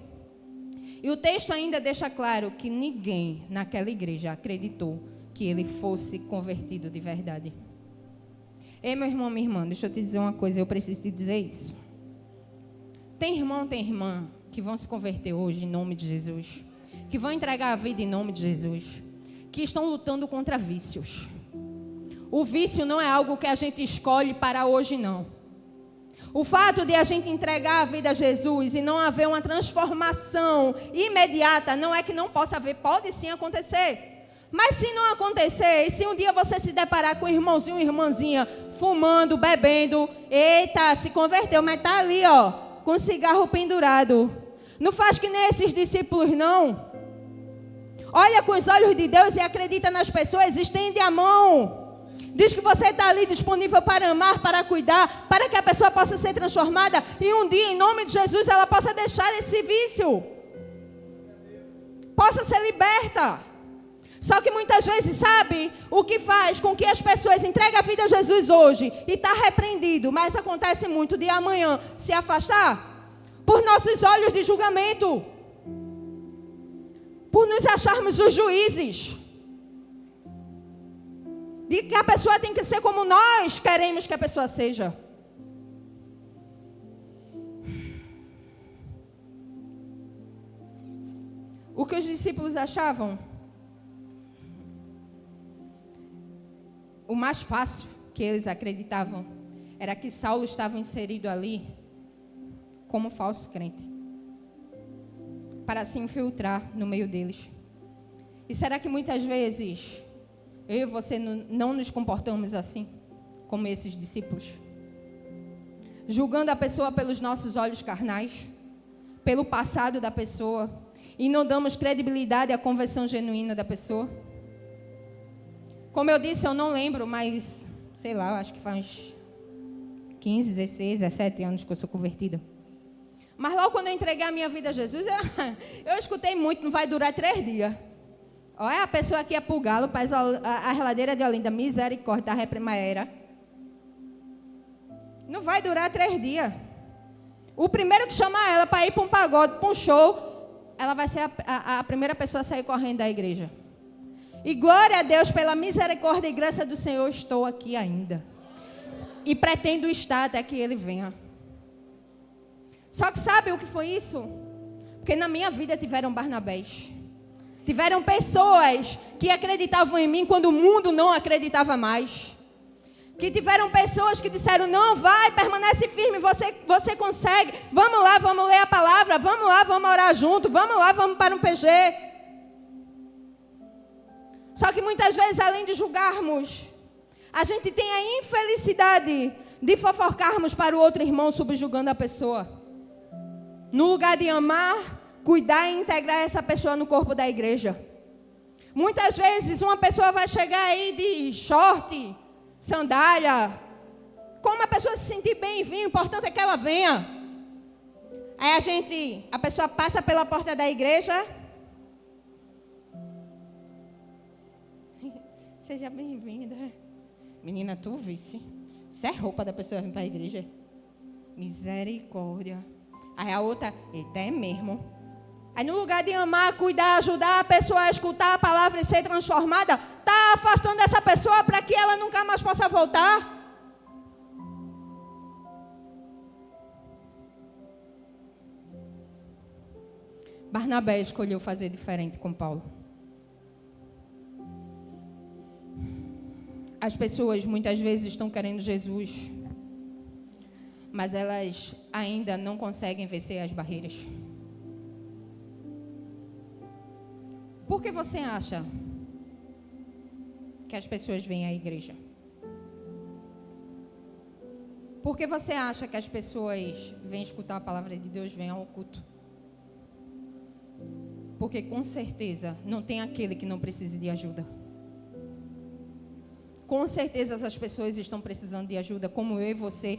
E o texto ainda deixa claro que ninguém naquela igreja acreditou que ele fosse convertido de verdade. Ei, meu irmão, minha irmã, deixa eu te dizer uma coisa, eu preciso te dizer isso. Tem irmão, tem irmã que vão se converter hoje em nome de Jesus, que vão entregar a vida em nome de Jesus, que estão lutando contra vícios. O vício não é algo que a gente escolhe para hoje, não. O fato de a gente entregar a vida a Jesus e não haver uma transformação imediata, não é que não possa haver, pode sim acontecer. Mas se não acontecer, e se um dia você se deparar com um irmãozinho ou irmãzinha fumando, bebendo, eita, se converteu, mas está ali, ó, com cigarro pendurado. Não faz que nem esses discípulos, não. Olha com os olhos de Deus e acredita nas pessoas, estende a mão. Diz que você está ali disponível para amar, para cuidar, para que a pessoa possa ser transformada e um dia, em nome de Jesus, ela possa deixar esse vício. Possa ser liberta. Só que muitas vezes, sabe, o que faz com que as pessoas entreguem a vida a Jesus hoje e está repreendido, mas acontece muito de amanhã se afastar por nossos olhos de julgamento, por nos acharmos os juízes, de que a pessoa tem que ser como nós queremos que a pessoa seja. O que os discípulos achavam? O mais fácil que eles acreditavam era que Saulo estava inserido ali como falso crente, para se infiltrar no meio deles. E será que muitas vezes eu e você não nos comportamos assim, como esses discípulos? Julgando a pessoa pelos nossos olhos carnais, pelo passado da pessoa, e não damos credibilidade à conversão genuína da pessoa? Como eu disse, eu não lembro, mas, sei lá, acho que faz 15, 16, 17 anos que eu sou convertida. Mas logo quando eu entreguei a minha vida a Jesus, eu escutei muito, não vai durar 3 dias. Olha, a pessoa aqui é pro galo, faz a reladeira de Olinda, misericórdia, da reprimaera. Não vai durar 3 dias. O primeiro que chamar ela para ir para um pagode, para um show, ela vai ser a primeira pessoa a sair correndo da igreja. E glória a Deus, pela misericórdia e graça do Senhor, estou aqui ainda. E pretendo estar até que Ele venha. Só que sabe o que foi isso? Porque na minha vida tiveram Barnabés. Tiveram pessoas que acreditavam em mim quando o mundo não acreditava mais. Que tiveram pessoas que disseram, não, vai, permanece firme, você consegue. Vamos lá, vamos ler a palavra, vamos lá, vamos orar junto, vamos lá, vamos para um PG. Só que muitas vezes, além de julgarmos, a gente tem a infelicidade de fofocarmos para o outro irmão, subjugando a pessoa. No lugar de amar, cuidar e integrar essa pessoa no corpo da igreja. Muitas vezes, uma pessoa vai chegar aí de short, sandália. Como a pessoa se sentir bem e vir, o importante é que ela venha. Aí a pessoa passa pela porta da igreja. Seja bem-vinda. Menina, tu visse. Isso é roupa da pessoa vir para a igreja. Misericórdia. Aí a outra, eita, é mesmo. Aí no lugar de amar, cuidar, ajudar a pessoa a escutar a palavra e ser transformada, está afastando essa pessoa para que ela nunca mais possa voltar. Barnabé escolheu fazer diferente com Paulo. As pessoas muitas vezes estão querendo Jesus, mas elas ainda não conseguem vencer as barreiras. Por que você acha que as pessoas vêm à igreja? Por que você acha que as pessoas vêm escutar a palavra de Deus, vêm ao culto? Porque com certeza não tem aquele que não precise de ajuda. Com certeza essas pessoas estão precisando de ajuda, como eu e você.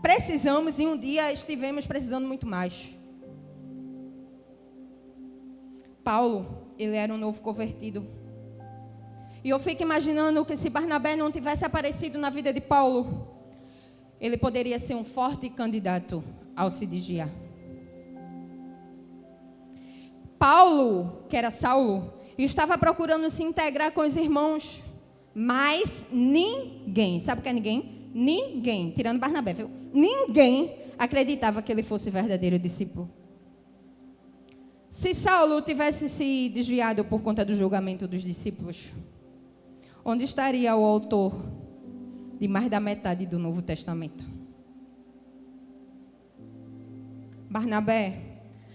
precisamos e um dia estivemos precisando muito mais. Paulo, ele era um novo convertido. E eu fico imaginando que se Barnabé não tivesse aparecido na vida de Paulo, ele poderia ser um forte candidato ao se desviar. Paulo, que era Saulo, estava procurando se integrar com os irmãos, mas ninguém, sabe o que é ninguém? Ninguém, tirando Barnabé, viu? Ninguém acreditava que ele fosse verdadeiro discípulo. Se Saulo tivesse se desviado por conta do julgamento dos discípulos, onde estaria o autor de mais da metade do Novo Testamento? Barnabé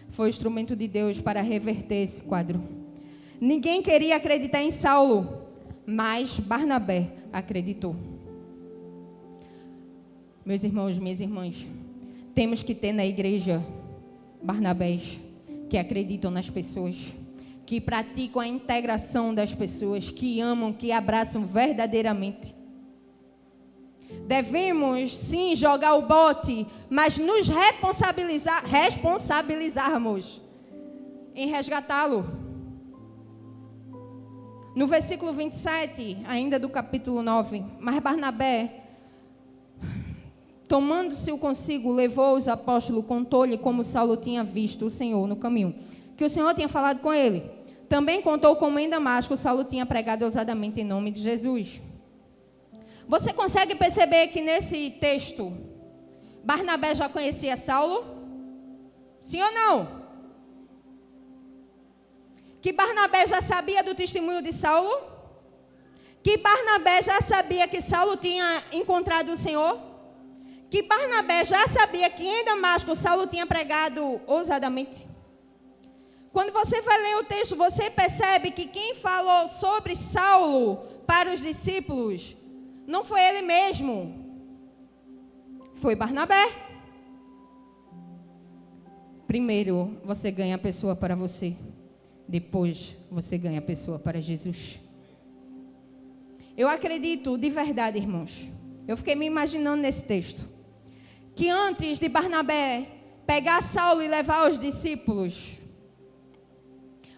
foi o instrumento de Deus para reverter esse quadro. Ninguém queria acreditar em Saulo, mas Barnabé acreditou. Meus irmãos, minhas irmãs, temos que ter na igreja Barnabés que acreditam nas pessoas, que praticam a integração das pessoas, que amam, que abraçam verdadeiramente. Devemos, sim, jogar o bote, mas nos responsabilizarmos em resgatá-lo. No versículo 27, ainda do capítulo 9, mas Barnabé, tomando-se consigo, levou os apóstolos, contou-lhe como Saulo tinha visto o Senhor no caminho, que o Senhor tinha falado com ele. Também contou como em Damasco Saulo tinha pregado ousadamente em nome de Jesus. Você consegue perceber que nesse texto, Barnabé já conhecia Saulo? Sim ou não? Que Barnabé já sabia do testemunho de Saulo? Que Barnabé já sabia que Saulo tinha encontrado o Senhor? Que Barnabé já sabia que em Damasco Saulo tinha pregado ousadamente? Quando você vai ler o texto, você percebe que quem falou sobre Saulo para os discípulos não foi ele mesmo, foi Barnabé. Primeiro você ganha a pessoa para você, depois você ganha a pessoa para Jesus. Eu acredito de verdade, irmãos, eu fiquei me imaginando nesse texto, que antes de Barnabé pegar Saulo e levar os discípulos,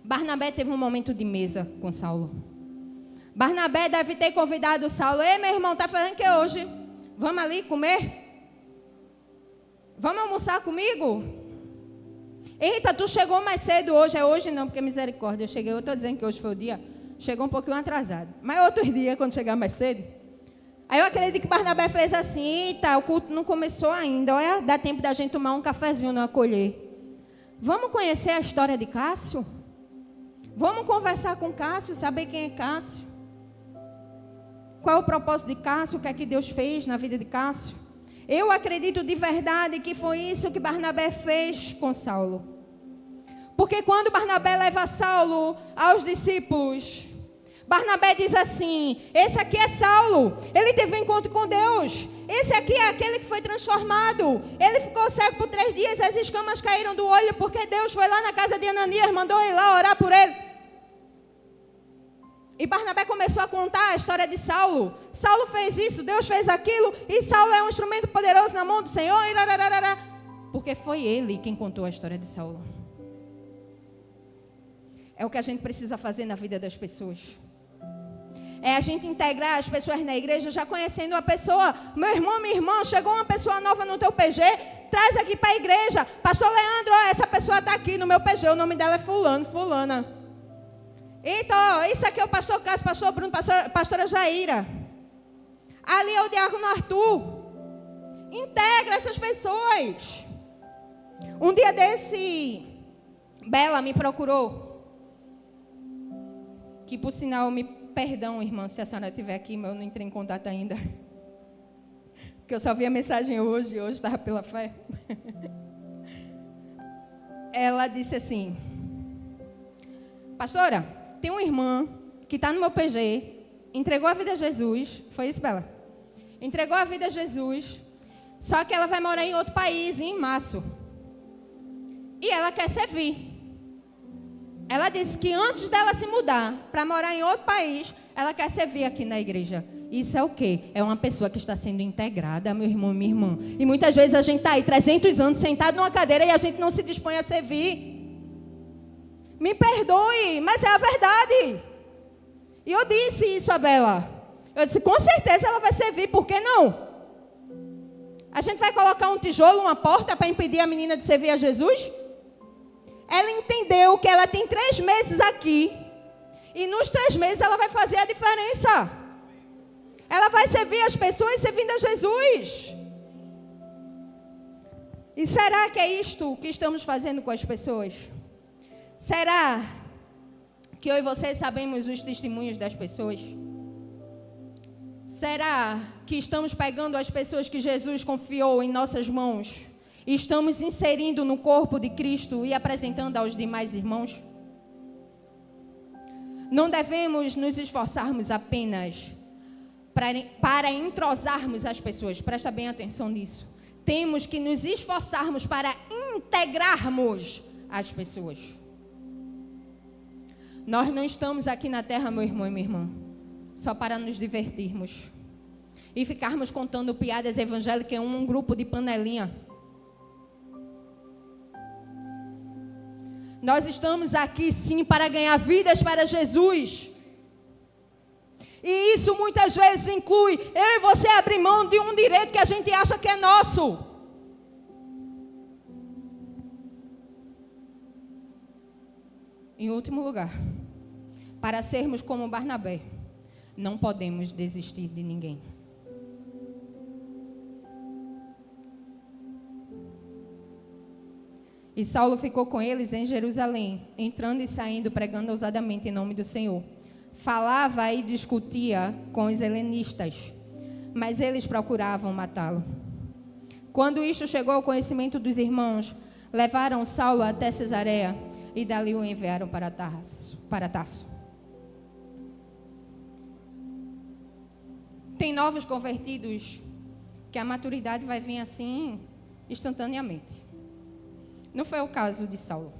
Barnabé teve um momento de mesa com Saulo. Barnabé deve ter convidado Saulo. Ei, meu irmão, está fazendo o que hoje? Vamos ali comer? Vamos almoçar comigo? Eita, tu chegou mais cedo hoje. É hoje não, porque misericórdia. Eu estou dizendo que hoje foi o dia. Chegou um pouquinho atrasado. Mas outros dias, quando chegar mais cedo. Aí eu acredito que Barnabé fez assim. Eita, o culto não começou ainda. Olha, dá tempo da gente tomar um cafezinho no acolher. Vamos conhecer a história de Cássio? Vamos conversar com Cássio, saber quem é Cássio? Qual é o propósito de Cássio? O que é que Deus fez na vida de Cássio? Eu acredito de verdade que foi isso que Barnabé fez com Saulo. Porque quando Barnabé leva Saulo aos discípulos, Barnabé diz assim: esse aqui é Saulo, ele teve um encontro com Deus. Esse aqui é aquele que foi transformado. Ele ficou cego por 3 dias, as escamas caíram do olho, porque Deus foi lá na casa de Ananias, mandou ir lá orar por ele. E Barnabé começou a contar a história de Saulo. Saulo fez isso, Deus fez aquilo, e Saulo é um instrumento poderoso na mão do Senhor. Porque foi ele quem contou a história de Saulo. É o que a gente precisa fazer na vida das pessoas. É a gente integrar as pessoas na igreja já conhecendo a pessoa. Meu irmão, minha irmã, chegou uma pessoa nova no teu PG, traz aqui para a igreja. Pastor Leandro, essa pessoa está aqui no meu PG, o nome dela é fulano, fulana. Então, isso aqui é o pastor Cássio, pastor Bruno, pastora Jaira. Ali é o diácono Arthur. Integra essas pessoas. Um dia desse, Bela me procurou. Que por sinal, perdão, irmã, se a senhora estiver aqui, mas eu não entrei em contato ainda. Porque eu só vi a mensagem hoje estava pela fé. Ela disse assim: pastora, tem uma irmã que está no meu PG, entregou a vida a Jesus. Foi isso, Bela? Entregou a vida a Jesus, só que ela vai morar em outro país em março. E ela quer servir. Ela disse que antes dela se mudar para morar em outro país, ela quer servir aqui na igreja. Isso é o quê? É uma pessoa que está sendo integrada, meu irmão e minha irmã. E muitas vezes a gente está aí 300 anos sentado numa cadeira e a gente não se dispõe a servir. Me perdoe, mas é a verdade. E eu disse isso a Bela. Eu disse, com certeza ela vai servir, por que não? A gente vai colocar um tijolo, uma porta para impedir a menina de servir a Jesus? Ela entendeu que ela tem 3 meses aqui. E nos 3 meses ela vai fazer a diferença. Ela vai servir as pessoas servindo a Jesus. E será que é isto que estamos fazendo com as pessoas? Será que eu e você sabemos os testemunhos das pessoas? Será que estamos pegando as pessoas que Jesus confiou em nossas mãos e estamos inserindo no corpo de Cristo e apresentando aos demais irmãos? Não devemos nos esforçarmos apenas para entrosarmos as pessoas. Presta bem atenção nisso. Temos que nos esforçarmos para integrarmos as pessoas. Nós não estamos aqui na terra, meu irmão e minha irmã, só para nos divertirmos e ficarmos contando piadas evangélicas em um grupo de panelinha. Nós estamos aqui sim para ganhar vidas para Jesus. E isso muitas vezes inclui eu e você abrir mão de um direito que a gente acha que é nosso. Em último lugar, para sermos como Barnabé, não podemos desistir de ninguém. E Saulo ficou com eles em Jerusalém, entrando e saindo, pregando ousadamente em nome do Senhor. Falava e discutia com os helenistas, mas eles procuravam matá-lo. Quando isto chegou ao conhecimento dos irmãos, levaram Saulo até Cesareia e dali o enviaram para Tarso. Tem novos convertidos que a maturidade vai vir assim instantaneamente. Não foi o caso de Saulo.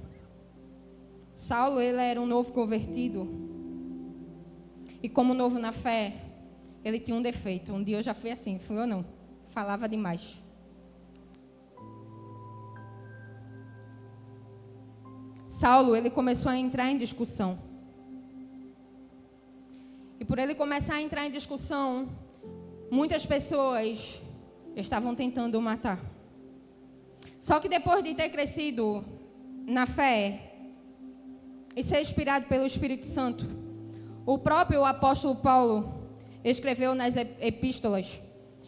Saulo, ele era um novo convertido. E como novo na fé, ele tinha um defeito. Um dia eu já fui assim, fui ou não? Falava demais. Saulo, ele começou a entrar em discussão. E por ele começar a entrar em discussão, muitas pessoas estavam tentando o matar. Só que depois de ter crescido na fé e ser inspirado pelo Espírito Santo, o próprio apóstolo Paulo escreveu nas epístolas,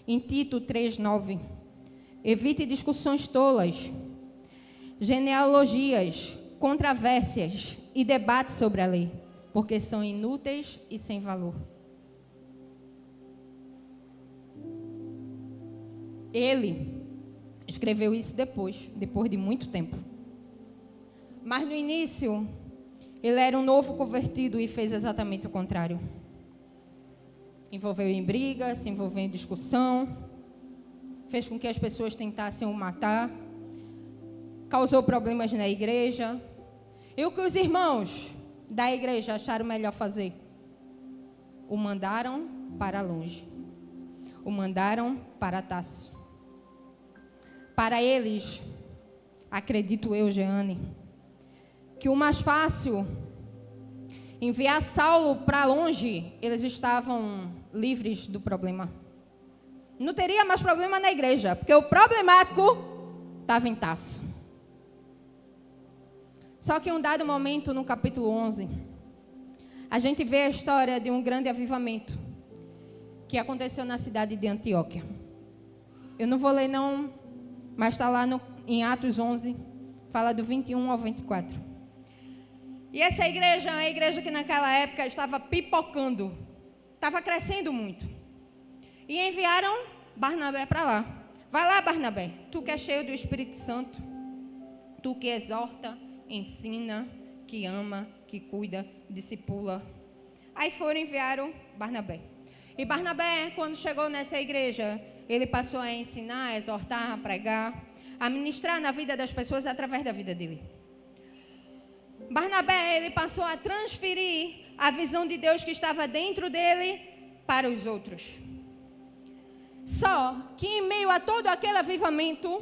em Tito 3:9, evite discussões tolas, genealogias, controvérsias e debates sobre a lei, porque são inúteis e sem valor. Ele escreveu isso depois de muito tempo. Mas no início, ele era um novo convertido e fez exatamente o contrário. Envolveu em briga, se envolveu em discussão, fez com que as pessoas tentassem o matar, causou problemas na igreja. E o que os irmãos da igreja acharam melhor fazer? O mandaram para longe. O mandaram para Tarso. Para eles, acredito eu, Jeane, que o mais fácil, enviar Saulo para longe, eles estavam livres do problema. Não teria mais problema na igreja, porque o problemático estava em Tarso. Só que em um dado momento, no capítulo 11, a gente vê a história de um grande avivamento que aconteceu na cidade de Antioquia. Eu não vou ler não, mas está lá em Atos 11, fala do 21 ao 24. E essa igreja é uma igreja que naquela época estava pipocando, estava crescendo muito. E enviaram Barnabé para lá. Vai lá, Barnabé, tu que é cheio do Espírito Santo, tu que exorta, ensina, que ama, que cuida, discipula. Aí foram e enviaram Barnabé. E Barnabé, quando chegou nessa igreja, ele passou a ensinar, a exortar, a pregar, a ministrar na vida das pessoas através da vida dele. Barnabé, ele passou a transferir a visão de Deus que estava dentro dele para os outros. Só que em meio a todo aquele avivamento,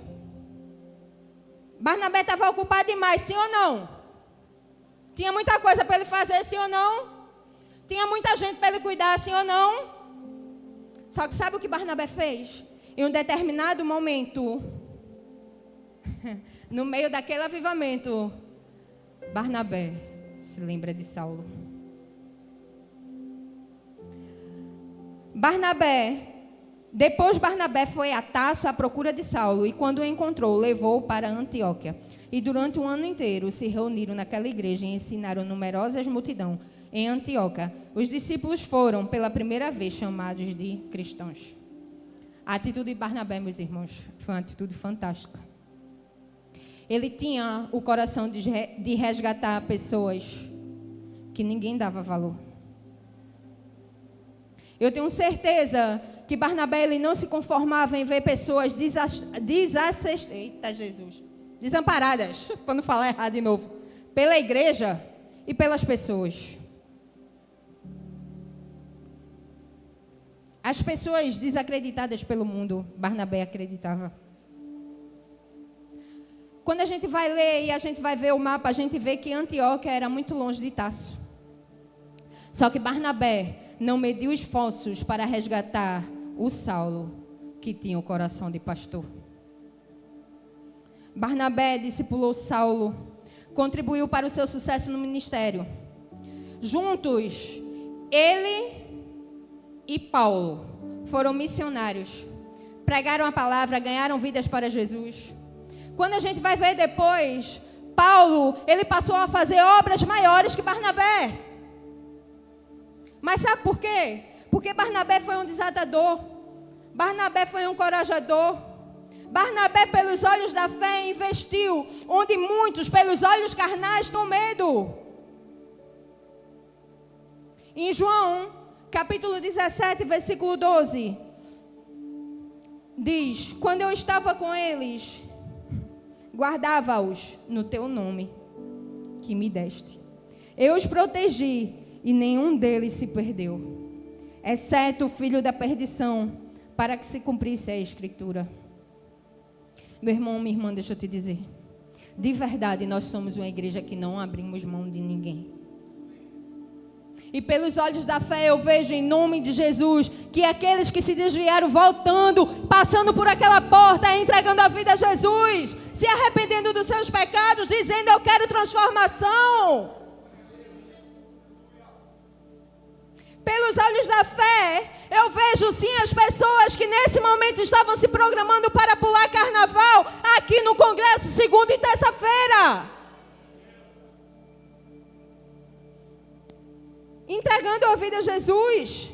Barnabé estava ocupado demais, sim ou não? Tinha muita coisa para ele fazer, sim ou não? Tinha muita gente para ele cuidar, sim ou não? Só que sabe o que Barnabé fez? Em um determinado momento, no meio daquele avivamento, Barnabé se lembra de Saulo. Depois Barnabé foi a Tarso à procura de Saulo, e quando o encontrou, levou-o para Antioquia. E durante um ano inteiro se reuniram naquela igreja e ensinaram numerosas multidões em Antioquia. Os discípulos foram, pela primeira vez, chamados de cristãos. A atitude de Barnabé, meus irmãos, foi uma atitude fantástica. Ele tinha o coração de resgatar pessoas que ninguém dava valor. Eu tenho certeza que Barnabé ele não se conformava em ver pessoas desamparadas, para não falar errado de novo, pela igreja e pelas pessoas. As pessoas desacreditadas pelo mundo, Barnabé acreditava. Quando a gente vai ler e a gente vai ver o mapa, a gente vê que Antioquia era muito longe de Tarso. Só que Barnabé não mediu esforços para resgatar o Saulo, que tinha o coração de pastor. Barnabé discipulou Saulo, contribuiu para o seu sucesso no ministério. Juntos, ele e Paulo foram missionários, pregaram a palavra, ganharam vidas para Jesus. Quando a gente vai ver depois, Paulo, ele passou a fazer obras maiores que Barnabé. Mas sabe por quê? Porque Barnabé foi um desatador. Barnabé foi um corajador. Barnabé, pelos olhos da fé, investiu onde muitos, pelos olhos carnais, com medo. Em João, capítulo 17, versículo 12, diz: quando eu estava com eles, guardava-os no teu nome, que me deste. Eu os protegi, e nenhum deles se perdeu, exceto o filho da perdição, para que se cumprisse a Escritura. Meu irmão, minha irmã, deixa eu te dizer, de verdade, nós somos uma igreja que não abrimos mão de ninguém. E pelos olhos da fé eu vejo em nome de Jesus que aqueles que se desviaram voltando, passando por aquela porta, entregando a vida a Jesus, se arrependendo dos seus pecados, dizendo eu quero transformação. Pelos olhos da fé, eu vejo sim as pessoas que nesse momento estavam se programando para pular carnaval aqui no congresso segunda e terça-feira. Entregando a vida a Jesus.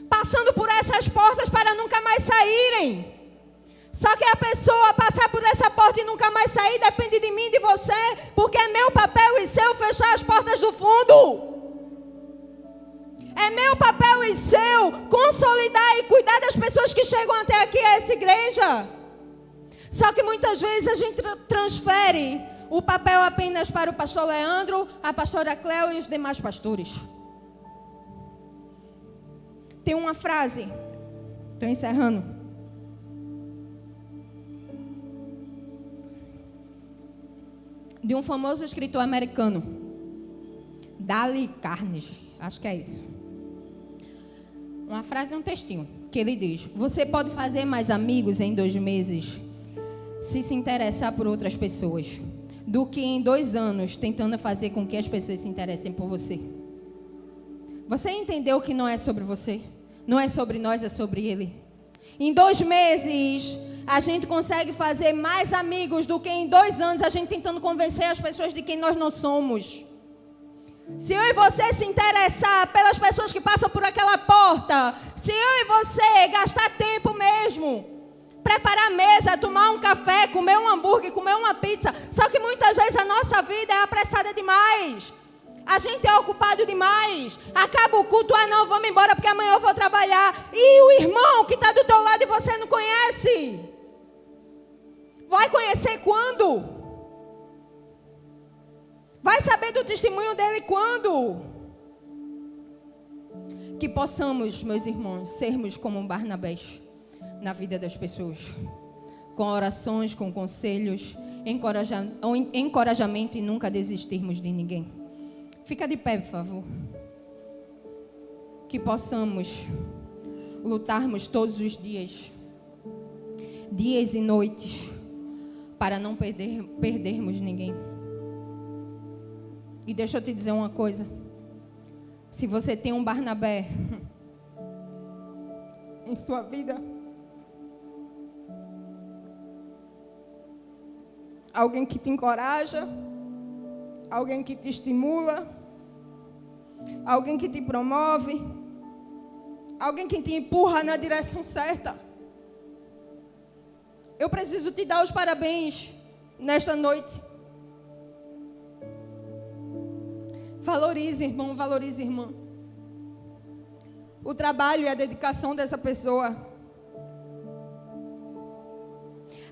Passando por essas portas para nunca mais saírem. Só que a pessoa passar por essa porta e nunca mais sair depende de mim e de você, porque é meu papel e seu fechar as portas do fundo. É meu papel e seu consolidar e cuidar das pessoas que chegam até aqui a essa igreja. Só que muitas vezes a gente transfere o papel apenas para o pastor Leandro, a pastora Cléo e os demais pastores. Tem uma frase, estou encerrando, de um famoso escritor americano, Dale Carnegie, acho que é isso. Uma frase, um textinho, que ele diz: você pode fazer mais amigos em 2 meses se interessar por outras pessoas do que em 2 anos tentando fazer com que as pessoas se interessem por você. Você entendeu que não é sobre você? Não é sobre nós, é sobre Ele. Em 2 meses, a gente consegue fazer mais amigos do que em 2 anos a gente tentando convencer as pessoas de quem nós não somos. Se eu e você se interessar pelas pessoas que passam por aquela porta, se eu e você gastar tempo mesmo, preparar a mesa, tomar um café, comer um hambúrguer, comer uma pizza, só que muitas vezes a nossa vida é apressada demais. A gente é ocupado demais. Acaba o culto, não, vamos embora porque amanhã eu vou trabalhar. E o irmão que está do teu lado e você não conhece? Vai conhecer quando? Vai saber do testemunho dele quando? Que possamos, meus irmãos, sermos como um Barnabés na vida das pessoas. Com orações, com conselhos, encorajamento e nunca desistirmos de ninguém. Fica de pé, por favor. Que possamos lutarmos todos os dias, dias e noites, para não perdermos ninguém. E deixa eu te dizer uma coisa. Se você tem um Barnabé em sua vida, alguém que te encoraja, alguém que te estimula, alguém que te promove, alguém que te empurra na direção certa, eu preciso te dar os parabéns nesta noite. Valorize, irmão, valorize, irmã, o trabalho e a dedicação dessa pessoa.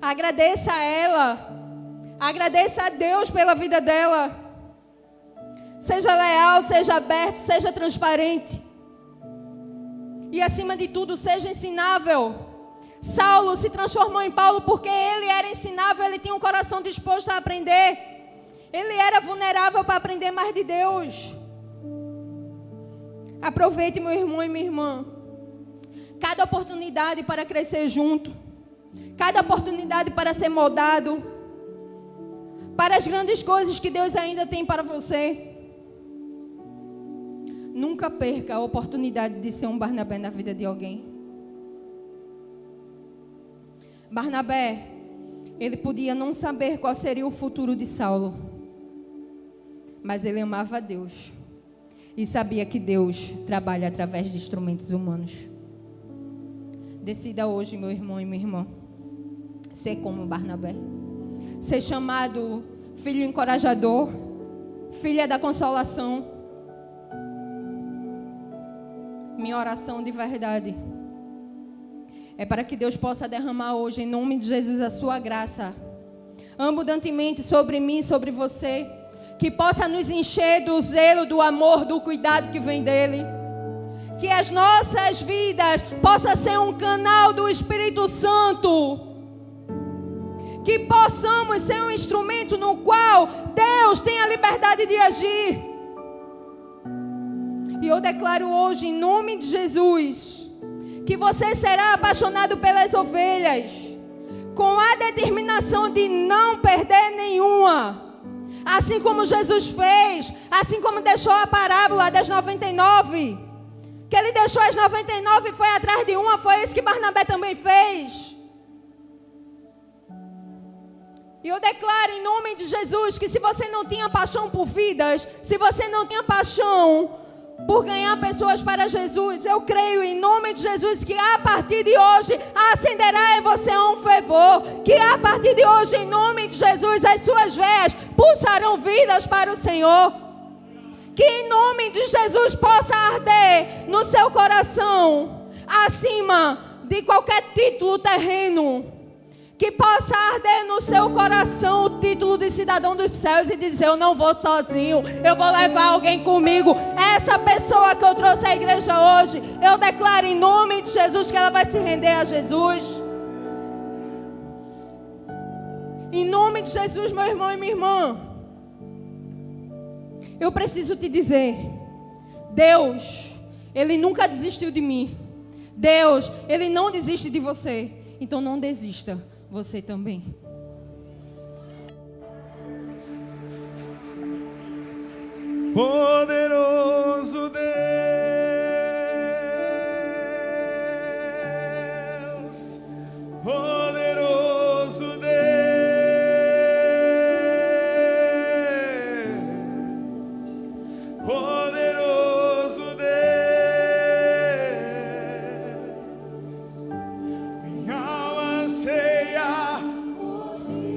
Agradeça a ela, agradeça a Deus pela vida dela. Seja leal, seja aberto, seja transparente. E acima de tudo, seja ensinável. Saulo se transformou em Paulo porque ele era ensinável, ele tinha um coração disposto a aprender. Ele era vulnerável para aprender mais de Deus. Aproveite, meu irmão e minha irmã, cada oportunidade para crescer junto, cada oportunidade para ser moldado, para as grandes coisas que Deus ainda tem para você. Nunca perca a oportunidade de ser um Barnabé na vida de alguém. Barnabé, ele podia não saber qual seria o futuro de Saulo, mas ele amava a Deus e sabia que Deus trabalha através de instrumentos humanos. Decida hoje, meu irmão e minha irmã, ser como Barnabé, ser chamado filho encorajador, filha da consolação. Minha oração de verdade é para que Deus possa derramar hoje, em nome de Jesus, a sua graça abundantemente sobre mim e sobre você, que possa nos encher do zelo, do amor, do cuidado que vem dele, que as nossas vidas possam ser um canal do Espírito Santo, que possamos ser um instrumento no qual Deus tem a liberdade de agir. E eu declaro hoje, em nome de Jesus, que você será apaixonado pelas ovelhas, com a determinação de não perder nenhuma. Assim como Jesus fez, assim como deixou a parábola das 99, que ele deixou as 99 e foi atrás de uma, foi isso que Barnabé também fez. E eu declaro em nome de Jesus que se você não tinha paixão por vidas, se você não tinha paixão por ganhar pessoas para Jesus, eu creio em nome de Jesus que a partir de hoje acenderá em você um fervor, que a partir de hoje, em nome de Jesus, as suas veias pulsarão vidas para o Senhor, que em nome de Jesus possa arder no seu coração, acima de qualquer título terreno, que possa arder no seu coração o título de cidadão dos céus e dizer: eu não vou sozinho, eu vou levar alguém comigo. Essa pessoa que eu trouxe à igreja hoje, eu declaro em nome de Jesus que ela vai se render a Jesus. Em nome de Jesus, meu irmão e minha irmã, eu preciso te dizer, Deus, Ele nunca desistiu de mim. Deus, Ele não desiste de você. Então não desista. Você também. Poderoso Deus, poderoso Deus, poderoso Deus, minha alma anseia por ti.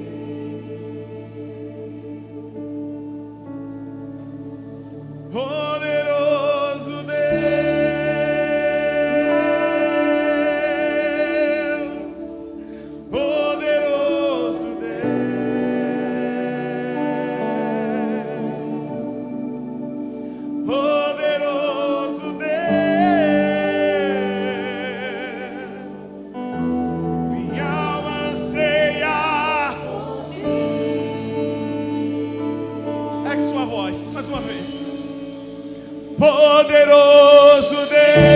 poderoso Deus.